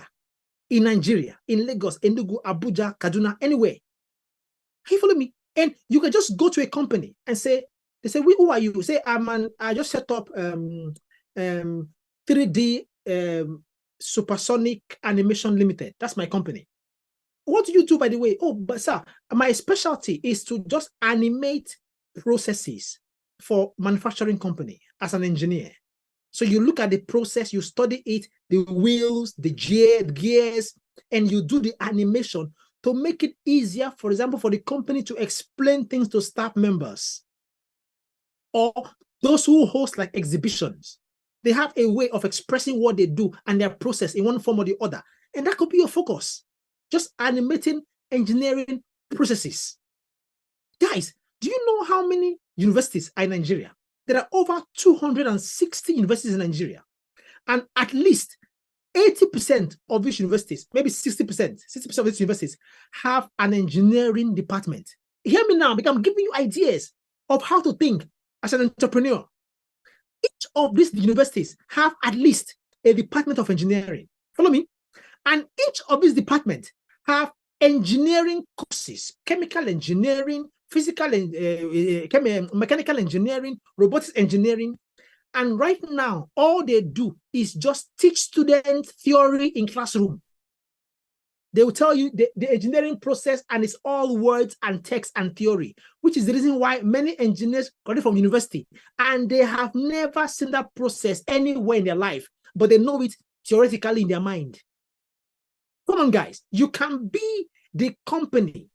in Nigeria, in Lagos, Enugu, Abuja, Kaduna, anywhere? Are you following me? And you can just go to a company and say, they say, who are you? Say, I just set up 3D Supersonic Animation Limited. That's my company. What do you do, by the way? Oh, but sir, my specialty is to just animate processes for manufacturing company as an engineer. So you look at the process, you study it, the wheels, the gears, and you do the animation to make it easier, for example, for the company to explain things to staff members or those who host like exhibitions. They have a way of expressing what they do and their process in one form or the other. And that could be your focus. Just animating engineering processes. Guys, do you know how many universities are in Nigeria? There are over 260 universities in Nigeria. And at least 80% of these universities, maybe 60% of these universities have an engineering department. Hear me now, because I'm giving you ideas of how to think as an entrepreneur. Each of these universities have at least a department of engineering. Follow me? And each of these departments have engineering courses, chemical engineering, physical and mechanical engineering, robotics engineering. And right now, all they do is just teach students theory in classroom. They will tell you the engineering process, and it's all words and text and theory, which is the reason why many engineers graduate from university and they have never seen that process anywhere in their life, but they know it theoretically in their mind. Come on, guys, you can be the company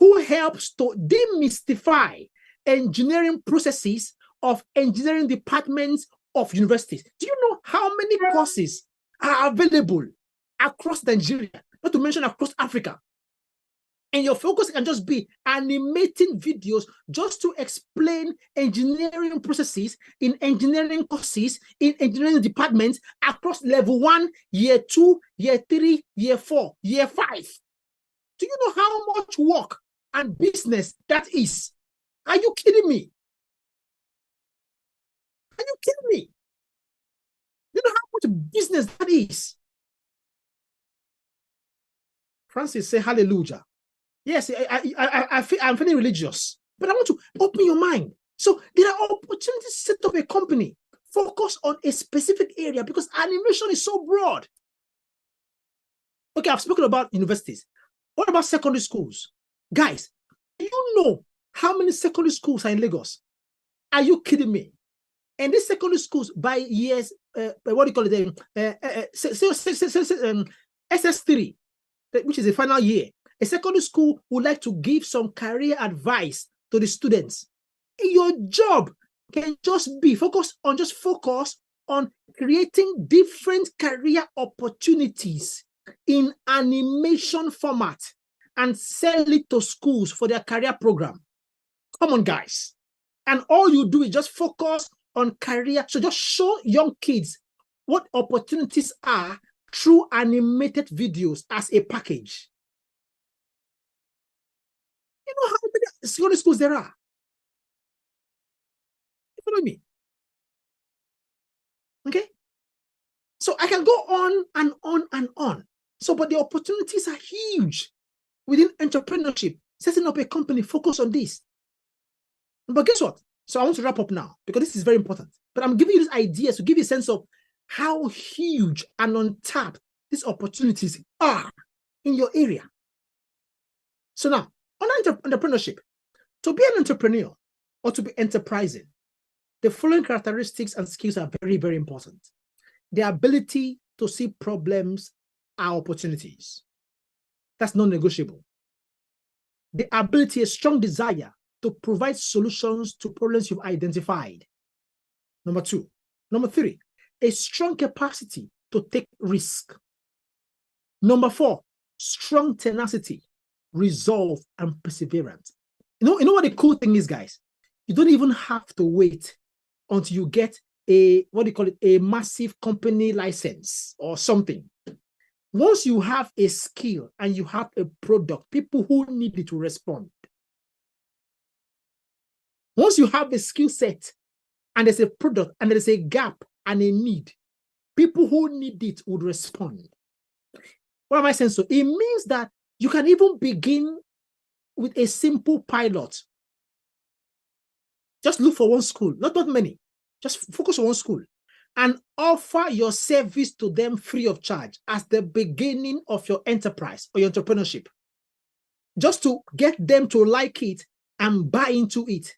who helps to demystify engineering processes of engineering departments of universities. Do you know how many courses are available across Nigeria, not to mention across Africa? And your focus can just be animating videos just to explain engineering processes in engineering courses, in engineering departments across level 1, year 2, year 3, year 4, year 5. Do you know how much work and business that is? Are you kidding me? Are you kidding me? You know how much business that is? Francis, say hallelujah. Yes, I'm feeling religious, but I want to open your mind. So there are opportunities to set up a company, focus on a specific area because animation is so broad. Okay, I've spoken about universities. What about secondary schools? Guys, do you know how many secondary schools are in Lagos? Are you kidding me? And these secondary schools by years, what do you call it? SS3, which is the final year. A secondary school would like to give some career advice to the students. Your job can just be focus on creating different career opportunities in animation format and sell it to schools for their career program. Come on, guys. And all you do is just focus on career. So just show young kids what opportunities are through animated videos as a package. You know how many secondary schools there are? You follow me? Okay? So I can go on and on and on. So, but the opportunities are huge within entrepreneurship, setting up a company, focus on this. But guess what? So I want to wrap up now because this is very important. But I'm giving you these ideas to give you a sense of how huge and untapped these opportunities are in your area. So now, on entrepreneurship, to be an entrepreneur or to be enterprising, the following characteristics and skills are very, very important. The ability to see problems are opportunities. That's non-negotiable. The ability, a strong desire to provide solutions to problems you've identified. Number 2. Number 3, a strong capacity to take risk. Number 4, strong tenacity, resolve, and perseverance. You know what the cool thing is, guys? You don't even have to wait until you get a massive company license or something. Once you have a skill and you have a product, people who need it to respond. Once you have a skill set and there's a product and there's a gap and a need, people who need it would respond. What am I saying? So it means that you can even begin with a simple pilot. Just look for one school, not many. Just focus on one school and offer your service to them free of charge as the beginning of your enterprise or your entrepreneurship. Just to get them to like it and buy into it.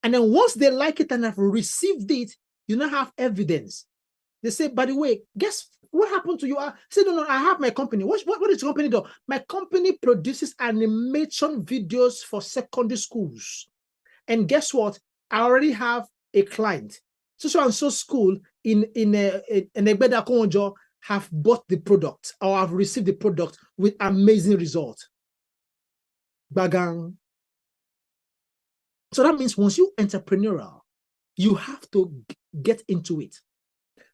And then once they like it and have received it, you now have evidence They say, by the way, guess what happened to you? I say, no, I have my company. What is your company do? My company produces animation videos for secondary schools. And guess what? I already have a client. So and so school in Egbeda Konjo have bought the product or have received the product with amazing results. Bagang. So that means once you're entrepreneurial, you have to get into it.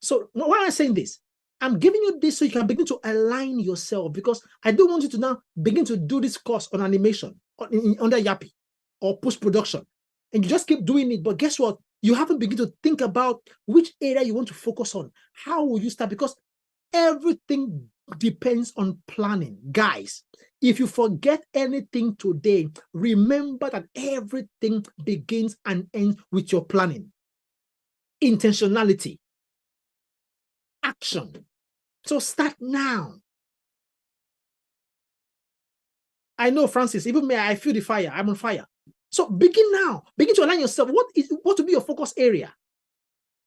So why am I saying this? I'm giving you this so you can begin to align yourself, because I don't want you to now begin to do this course on animation under Yappi or post-production. And you just keep doing it. But guess what? You haven't begun to think about which area you want to focus on. How will you start? Because everything depends on planning. Guys, if you forget anything today, remember that everything begins and ends with your planning. Intentionality. Action. So start now. I know, Francis, even me, I feel the fire. I'm on fire. So begin now. Begin to align yourself. What will be your focus area?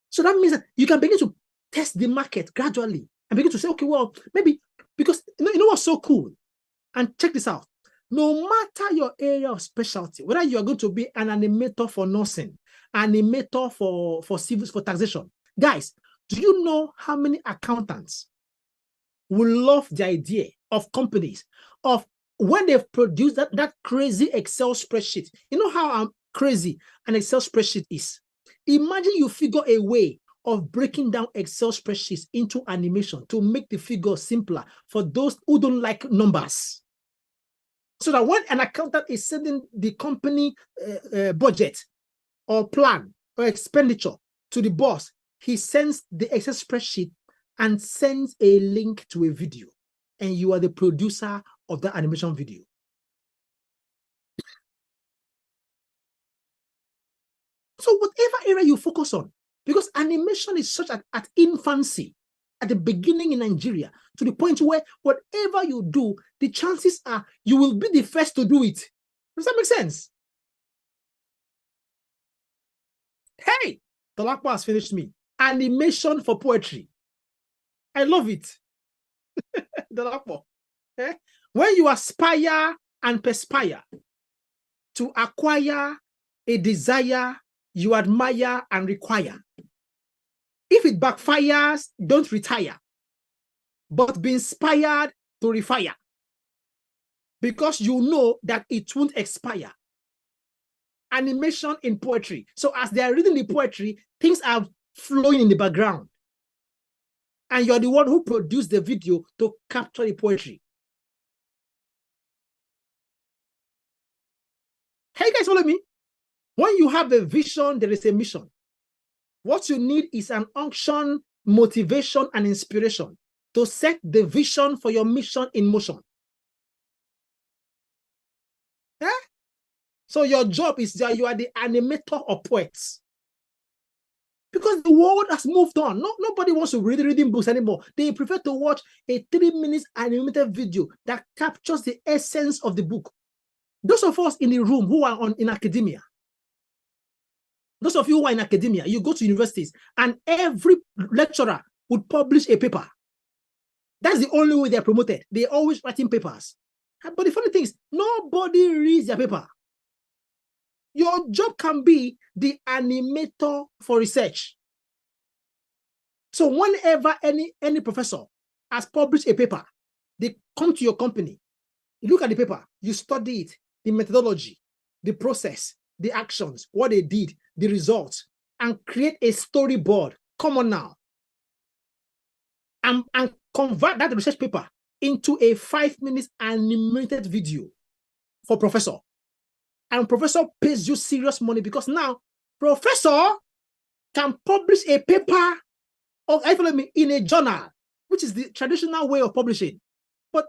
So that means that you can begin to test the market gradually and begin to say, okay, well, maybe, because you know what's so cool? And check this out. No matter your area of specialty, whether you are going to be an animator for nursing, animator for civils, for taxation, guys, do you know how many accountants will love the idea of companies of when they've produced that crazy Excel spreadsheet? You know how crazy an Excel spreadsheet is? Imagine you figure a way of breaking down Excel spreadsheets into animation to make the figure simpler for those who don't like numbers. So that when an accountant is sending the company budget or plan or expenditure to the boss, he sends the Excel spreadsheet and sends a link to a video, and you are the producer of that animation video. So whatever area you focus on, because animation is such at infancy, at the beginning in Nigeria, to the point where whatever you do, the chances are you will be the first to do it. Does that make sense? Hey, the Lakpa has finished me. Animation for poetry. I love it. The Lakpa. Eh? When you aspire and perspire to acquire a desire you admire and require, if it backfires, don't retire, but be inspired to refire, because you know that it won't expire. Animation in poetry. So as they are reading the poetry, things are flowing in the background, and you're the one who produced the video to capture the poetry. Hey, guys, follow me. When you have a vision, there is a mission. What you need is an unction, motivation, and inspiration to set the vision for your mission in motion. Eh? So your job is that you are the animator of poets. Because the world has moved on. Nobody wants to read reading books anymore. They prefer to watch a 3-minute animated video that captures the essence of the book. Those of us in the room who are in academia, those of you who are in academia, you go to universities and every lecturer would publish a paper. That's the only way they're promoted. They're always writing papers. But the funny thing is, nobody reads their paper. Your job can be the animator for research. So whenever any professor has published a paper, they come to your company, you look at the paper, you study it, the methodology, the process, the actions, what they did, the results, and create a storyboard. Come on now. And convert that research paper into a 5-minute animated video for professor. And professor pays you serious money, because now professor can publish a paper in a journal, which is the traditional way of publishing. But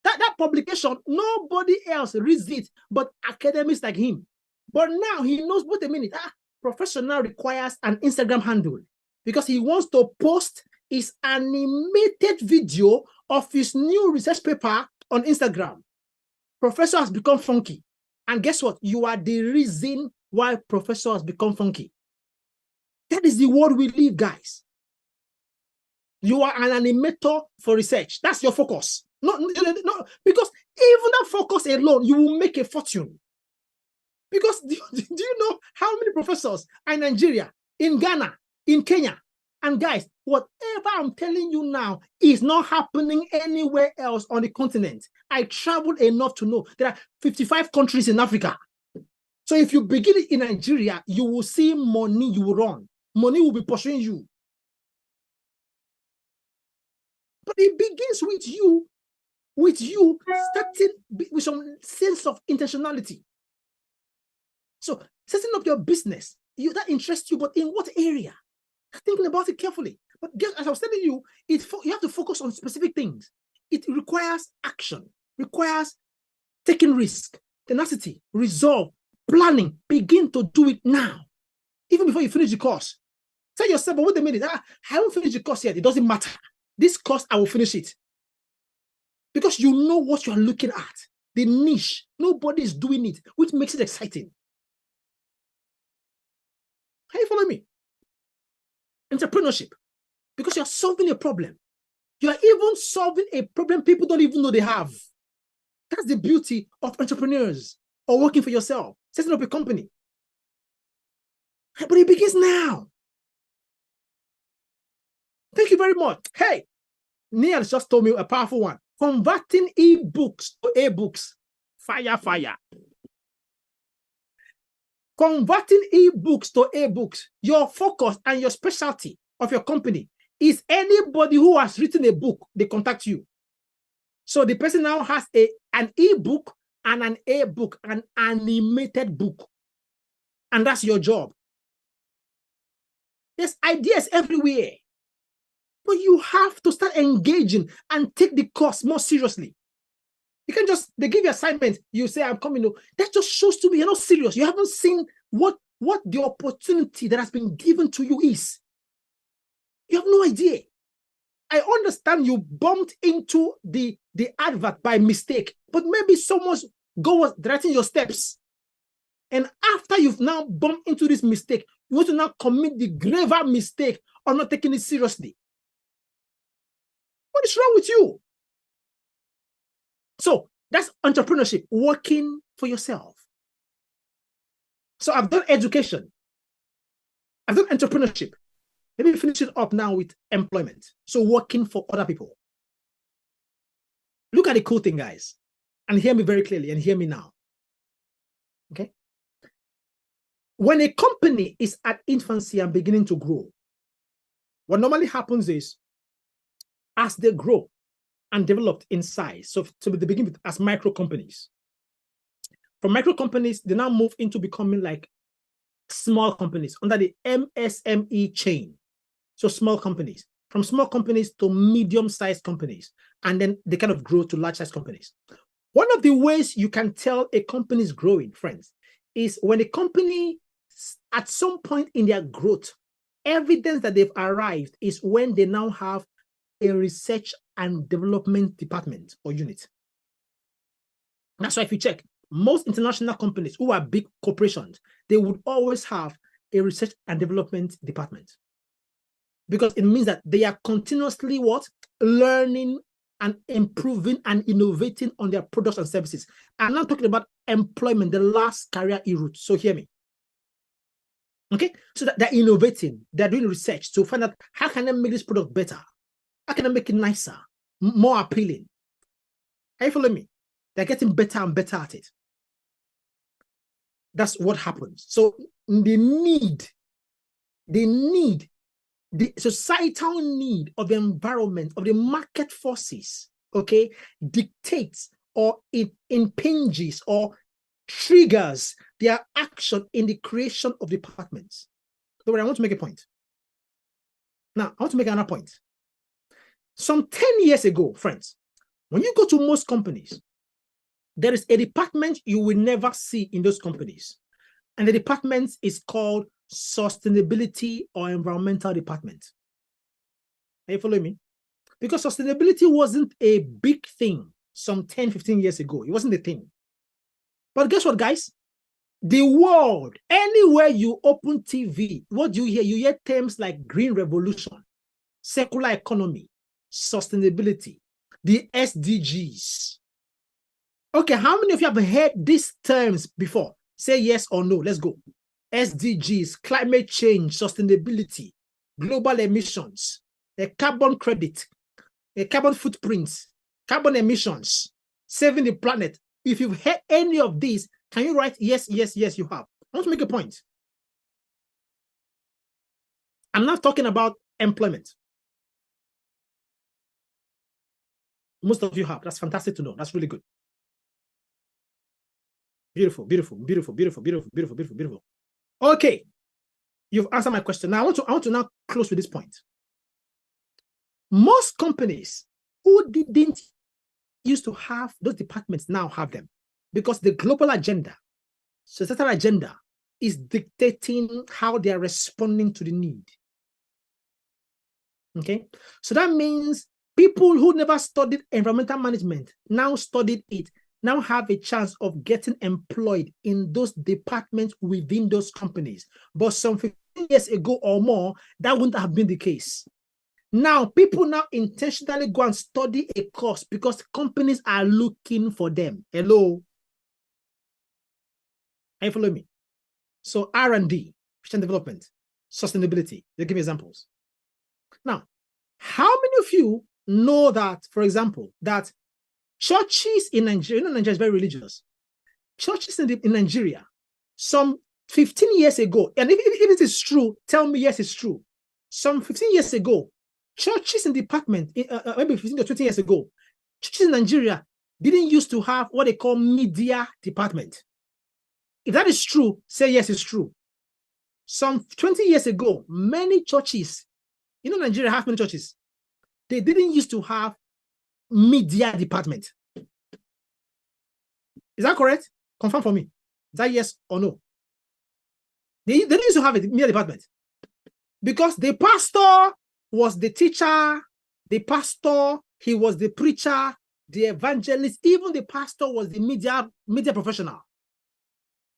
that publication, nobody else reads it but academics like him. But now he knows what a minute. Professor now requires an Instagram handle, because he wants to post his animated video of his new research paper on Instagram. Professor has become funky. And guess what? You are the reason why professor has become funky. That is the world we live, guys. You are an animator for research. That's your focus. No, because even that focus alone, you will make a fortune. Because do you know how many professors are in Nigeria, in Ghana, in Kenya? And guys, whatever I'm telling you now is not happening anywhere else on the continent. I traveled enough to know there are 55 countries in Africa. So if you begin in Nigeria, you will see money you will run. Money will be pursuing you. But it begins with you starting with some sense of intentionality. So setting up your business, that interests you, but in what area? Thinking about it carefully. But as I was telling you, you have to focus on specific things. It requires action, requires taking risk, tenacity, resolve, planning. Begin to do it now, even before you finish the course. Tell yourself, but wait a minute, I haven't finished the course yet. It doesn't matter. This course, I will finish it. Because you know what you are looking at, the niche. Nobody is doing it, which makes it exciting. Can you follow me? Entrepreneurship, because you're solving a problem. You're even solving a problem people don't even know they have. That's the beauty of entrepreneurs or working for yourself, setting up a company. But it begins now. Thank you very much. Hey, Neil just told me a powerful one. Converting e-books to e-books. Fire, fire. Converting e-books to e-books. Your focus and your specialty of your company is anybody who has written a book, they contact you. So the person now has an e-book and an e-book, an animated book. And that's your job. There's ideas everywhere. But you have to start engaging and take the course more seriously. You can just, they give you assignment, you say, I'm coming. That just shows to me you're not serious. You haven't seen what the opportunity that has been given to you is. You have no idea. I understand you bumped into the advert by mistake, but maybe someone's goal was directing your steps. And after you've now bumped into this mistake, you want to now commit the graver mistake of not taking it seriously. What is wrong with you? So that's entrepreneurship, working for yourself. So I've done education. I've done entrepreneurship. Let me finish it up now with employment. So working for other people. Look at the cool thing, guys, and hear me very clearly and hear me now. Okay? When a company is at infancy and beginning to grow, what normally happens is as they grow and develop in size, so to the beginning as micro companies. From micro companies, they now move into becoming like small companies under the MSME chain. So small companies, from small companies to medium-sized companies, and then they kind of grow to large-sized companies. One of the ways you can tell a company is growing, friends, is when a company, at some point in their growth, evidence that they've arrived is when they now have a research and development department or unit. That's why if you check, most international companies who are big corporations, they would always have a research and development department. Because it means that they are continuously what? Learning and improving and innovating on their products and services. I'm not talking about employment, the last career route. So hear me. Okay? So that they're innovating, they're doing research to find out how can I make this product better? How can I make it nicer, more appealing? Are you following me? They're getting better and better at it. That's what happens. So the societal need of the environment, of the market forces, okay, dictates or it impinges or triggers their action in the creation of departments. So I want to make a point. Now, I want to make another point. Some 10 years ago, friends, when you go to most companies, there is a department you will never see in those companies. And the department is called sustainability or environmental department. Are you following me? Because sustainability wasn't a big thing some 10, 15 years ago. It wasn't a thing. But guess what, guys? The world, anywhere you open TV, what do you hear? You hear terms like green revolution, circular economy, sustainability, the SDGs. Okay, how many of you have heard these terms before? Say yes or no. Let's go. SDGs, climate change, sustainability, global emissions, a carbon credit, a carbon footprint, carbon emissions, saving the planet. If you've heard any of these, can you write yes, yes, yes, you have? I want to make a point. I'm not talking about employment. Most of you have. That's fantastic to know. That's really good. Beautiful, beautiful, beautiful, beautiful, beautiful, beautiful, beautiful, beautiful. Okay. You've answered my question. Now, I want to now close with this point. Most companies who didn't used to have those departments now have them because the global agenda, societal agenda, is dictating how they are responding to the need. Okay, so that means people who never studied environmental management now studied it, now have a chance of getting employed in those departments within those companies. But some 15 years ago or more, that wouldn't have been the case. Now, people now intentionally go and study a course because companies are looking for them. Hello? Are you following me? So R&D, research and development, sustainability. They give me examples. Now, how many of you know that, for example, that churches in Nigeria, you know Nigeria is very religious. Churches in Nigeria, some 15 years ago, and if it is true, tell me yes, it's true. Some 15 years ago, churches in department, maybe 15 or 20 years ago, churches in Nigeria didn't used to have what they call media department. If that is true, say yes, it's true. Some 20 years ago, many churches, you know Nigeria has many churches, they didn't used to have media department. Is that correct? Confirm for me. Is that yes or no? They didn't used to have a media department because the pastor was the teacher, the pastor, he was the preacher, the evangelist, even the pastor was the media professional.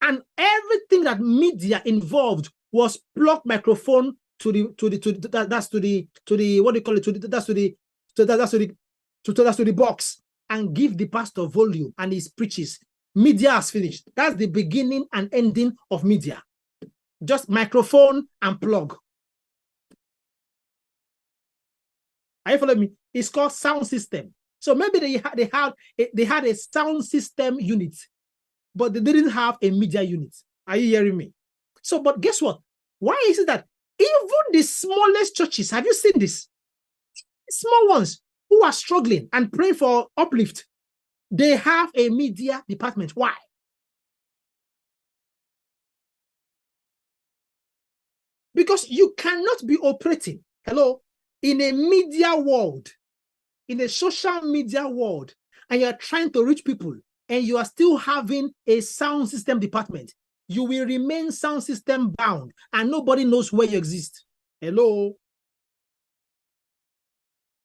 And everything that media involved was plug microphone to the box and give the pastor volume and his preaches. Media has finished. That's the beginning and ending of media. Just microphone and plug. Are you following me? It's called sound system. So maybe they had a sound system unit, but they didn't have a media unit. Are you hearing me? So, but guess what? Why is it that even the smallest churches, have you seen this? Small ones who are struggling and praying for uplift, they have a media department. Why? Because you cannot be operating, hello, in a media world, in a social media world, and you're trying to reach people, and you are still having a sound system department. You will remain sound system bound, and nobody knows where you exist. Hello?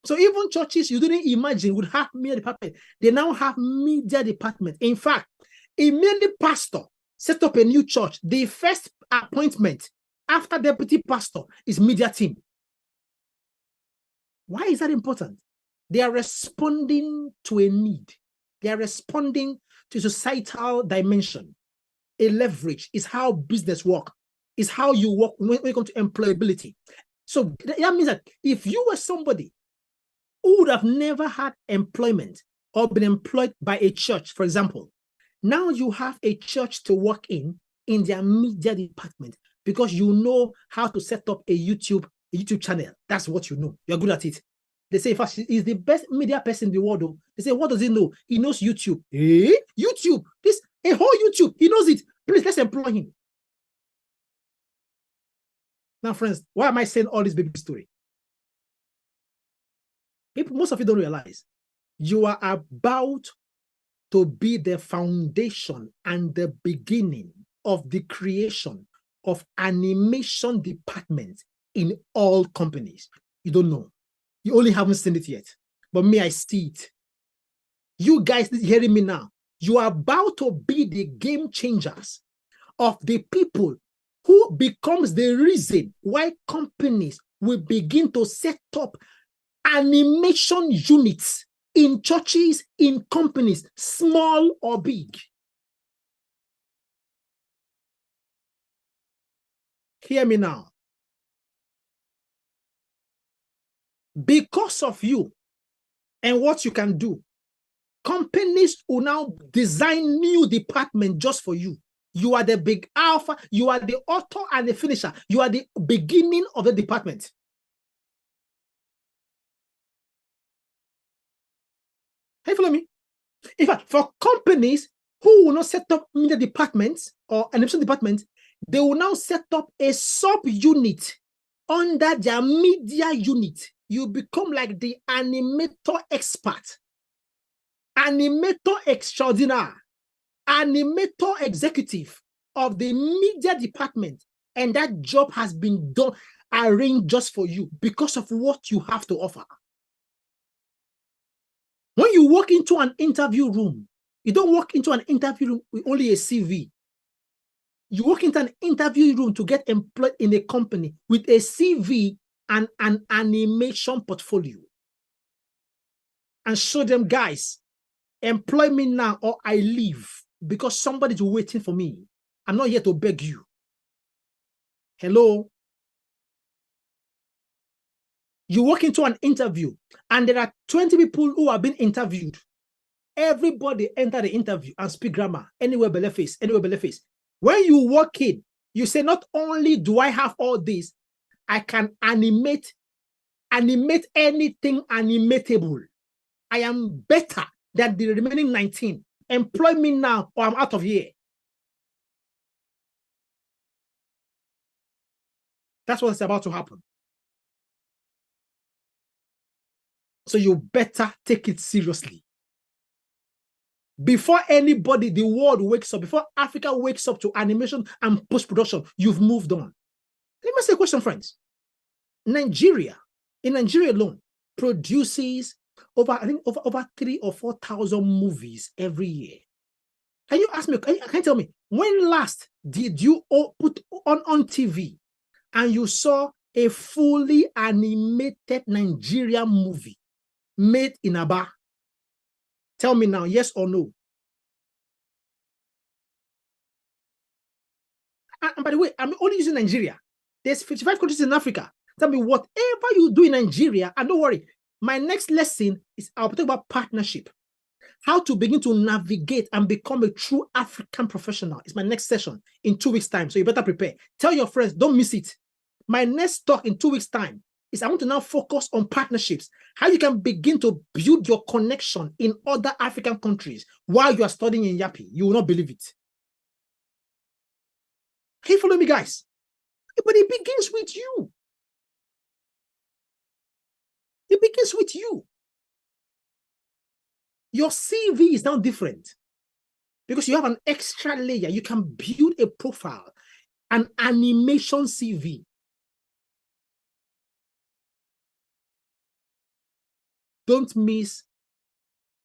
So even churches you didn't imagine would have media department, they now have media department. In fact, immediately pastor set up a new church, the first appointment after deputy pastor is media team. Why is that important? They are responding to a need. They are responding to societal dimension. A leverage is how business work, is how you work when it comes to employability. So that means that if you were somebody who would have never had employment or been employed by a church, for example, now you have a church to work in their media department because you know how to set up a YouTube channel. That's what you know. You're good at it. They say, in fact, he's the best media person in the world. Though. They say, what does he know? He knows YouTube. YouTube. A whole YouTube. He knows it. Please, let's employ him. Now, friends, why am I saying all this baby story? People, most of you don't realize you are about to be the foundation and the beginning of the creation of animation departments in all companies. You don't know. You only haven't seen it yet. But me, I see it. You guys hearing me now, you are about to be the game changers of the people who becomes the reason why companies will begin to set up animation units in churches, in companies, small or big. Hear me now. Because of you and what you can do, companies will now design new department just for you. You are the big alpha. You are the author and the finisher. You are the beginning of the department. Hey, follow me? In fact, for companies who will not set up media departments or animation departments, they will now set up a sub-unit under their media unit. You become like the animator expert, animator extraordinaire, animator executive of the media department. And that job has been done, arranged just for you because of what you have to offer. When you walk into an interview room, you don't walk into an interview room with only a CV. You walk into an interview room to get employed in a company with a CV and an animation portfolio. And show them, guys, employ me now or I leave because somebody's waiting for me. I'm not here to beg you. Hello? You walk into an interview and there are 20 people who are being interviewed. Everybody enter the interview and speak grammar, anywhere belly face, anywhere belly face. When you walk in, you say, not only do I have all this, I can animate anything animatable. I am better than the remaining 19. Employ me now or I'm out of here. That's what's about to happen. So you better take it seriously. Before anybody, the world wakes up, before Africa wakes up to animation and post-production, you've moved on. Let me ask you a question, friends. Nigeria, in Nigeria alone, produces over 3,000 or 4,000 movies every year. Can you ask me, can you tell me, when last did you put on TV and you saw a fully animated Nigerian movie made in Aba? Tell me now, yes or no? And by the way, I'm only using Nigeria. There's 55 countries in Africa. Tell me, whatever you do in Nigeria, and don't worry, my next lesson is I'll talk about partnership. How to begin to navigate and become a true African professional. It's my next session in 2 weeks' time. So you better prepare. Tell your friends, don't miss it. My next talk in 2 weeks' time is I want to now focus on partnerships. How you can begin to build your connection in other African countries while you are studying in Yappi. You will not believe it. Hey, follow me, guys. But it begins with you. It begins with you. Your CV is now different because you have an extra layer. You can build a profile, an animation CV. Don't miss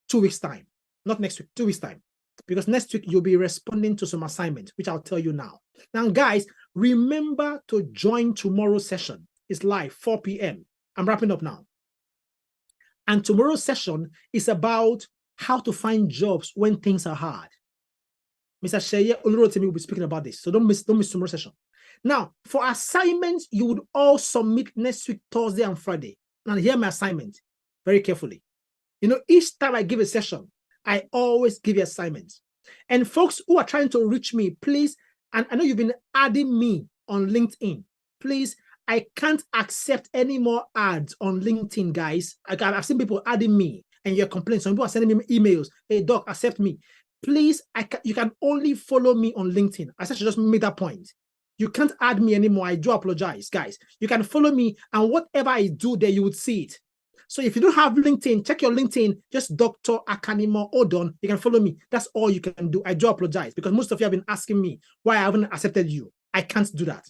2 weeks' time. Not next week, 2 weeks' time. Because next week, you'll be responding to some assignments, which I'll tell you now. Now, guys, remember to join tomorrow's session. It's live, 4 p.m. I'm wrapping up now. And tomorrow's session is about how to find jobs when things are hard. Mr. Sheye Olurotimi will be speaking about this. So don't miss tomorrow's session. Now, for assignments, you would all submit next week, Thursday and Friday. Now, hear my assignment very carefully. You know, each time I give a session, I always give you assignments. And folks who are trying to reach me, please, and I know you've been adding me on LinkedIn. Please, I can't accept any more ads on LinkedIn, guys. I've seen people adding me and you're complaining. Some people are sending me emails. Hey, doc, accept me. Please, you can only follow me on LinkedIn. I said, just made that point. You can't add me anymore. I do apologize, guys. You can follow me and whatever I do there, you would see it. So if you don't have LinkedIn, check your LinkedIn, just Dr. Akanimo Odon. You can follow me. That's all you can do. I do apologize because most of you have been asking me why I haven't accepted you. I can't do that.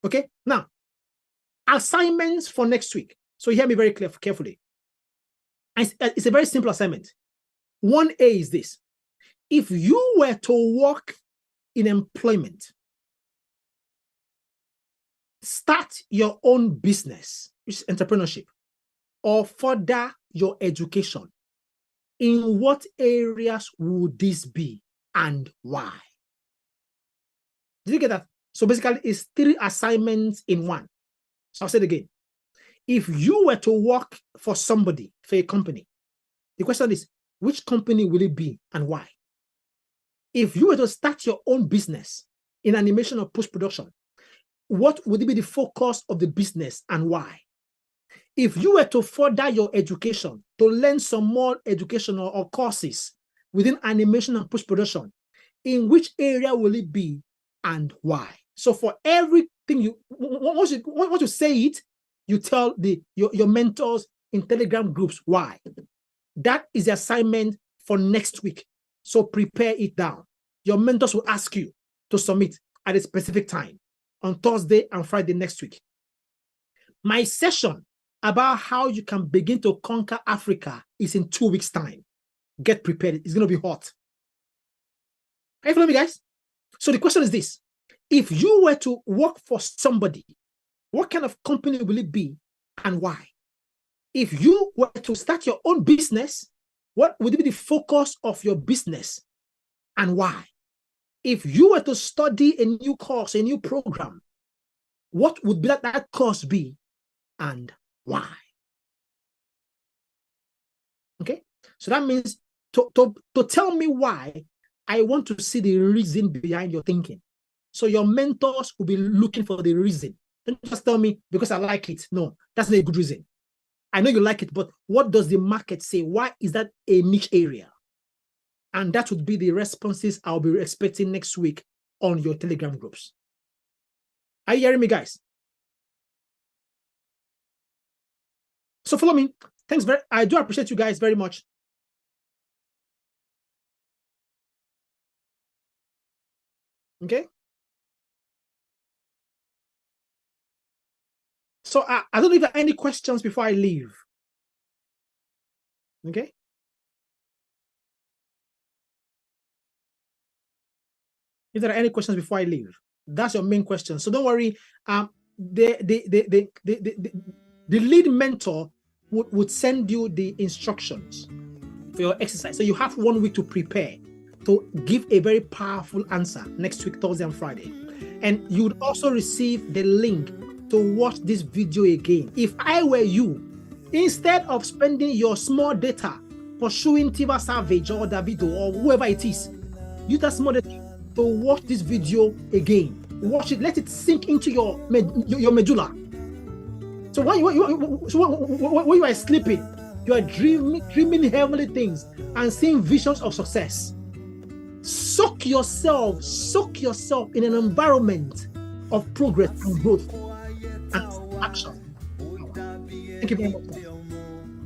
Okay? Now, assignments for next week. So hear me very carefully. It's a very simple assignment. 1A is this. If you were to work in employment start your own business, which is entrepreneurship, or further your education, in what areas would this be and why? Did you get that? So basically, it's 3 assignments in one. So I'll say it again. If you were to work for somebody, for a company, the question is, which company will it be and why? If you were to start your own business in animation or post-production, what would be the focus of the business and why? If you were to further your education, to learn some more educational or courses within animation and post-production, in which area will it be and why? So for everything once you say it, you tell your mentors in Telegram groups why. That is the assignment for next week. So prepare it down. Your mentors will ask you to submit at a specific time on Thursday and Friday next week. My session about how you can begin to conquer Africa is in 2 weeks' time. Get prepared. It's going to be hot. Are you following me, guys? So the question is this. If you were to work for somebody, what kind of company will it be and why? If you were to start your own business, what would be the focus of your business and why? If you were to study a new course, a new program, what would that course be and why? Okay, so that means to tell me why, I want to see the reason behind your thinking. So your mentors will be looking for the reason. Don't just tell me because I like it. No, that's not a good reason. I know you like it, but what does the market say? Why is that a niche area? And that would be the responses I'll be expecting next week on your Telegram groups. Are you hearing me, guys? So follow me. Thanks I do appreciate you guys very much. Okay. So I don't know if there are any questions before I leave. Okay. If there are any questions before I leave, that's your main question. So don't worry. The lead mentor would send you the instructions for your exercise. So you have 1 week to prepare to give a very powerful answer next week, Thursday and Friday. And you would also receive the link to watch this video again. If I were you, instead of spending your small data pursuing Tiva Savage or Davido or whoever it is, use that small data to watch this video again. Watch it, let it sink into your medulla. So when you are sleeping, you are dreaming heavenly things and seeing visions of success. Soak yourself in an environment of progress and growth and action. Thank you very much.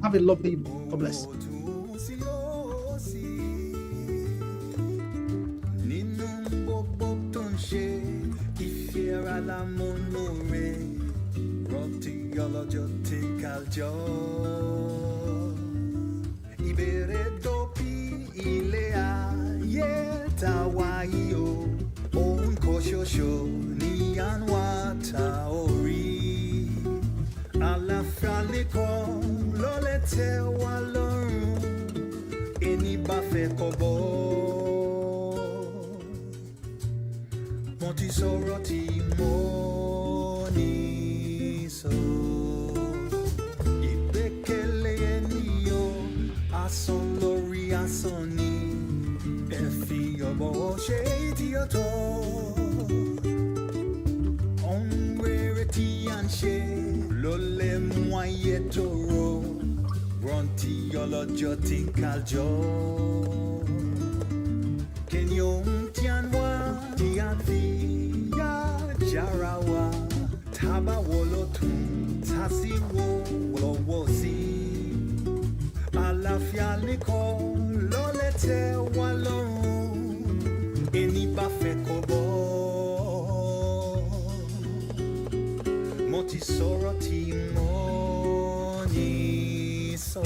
Have a lovely evening. God bless. Soroti money so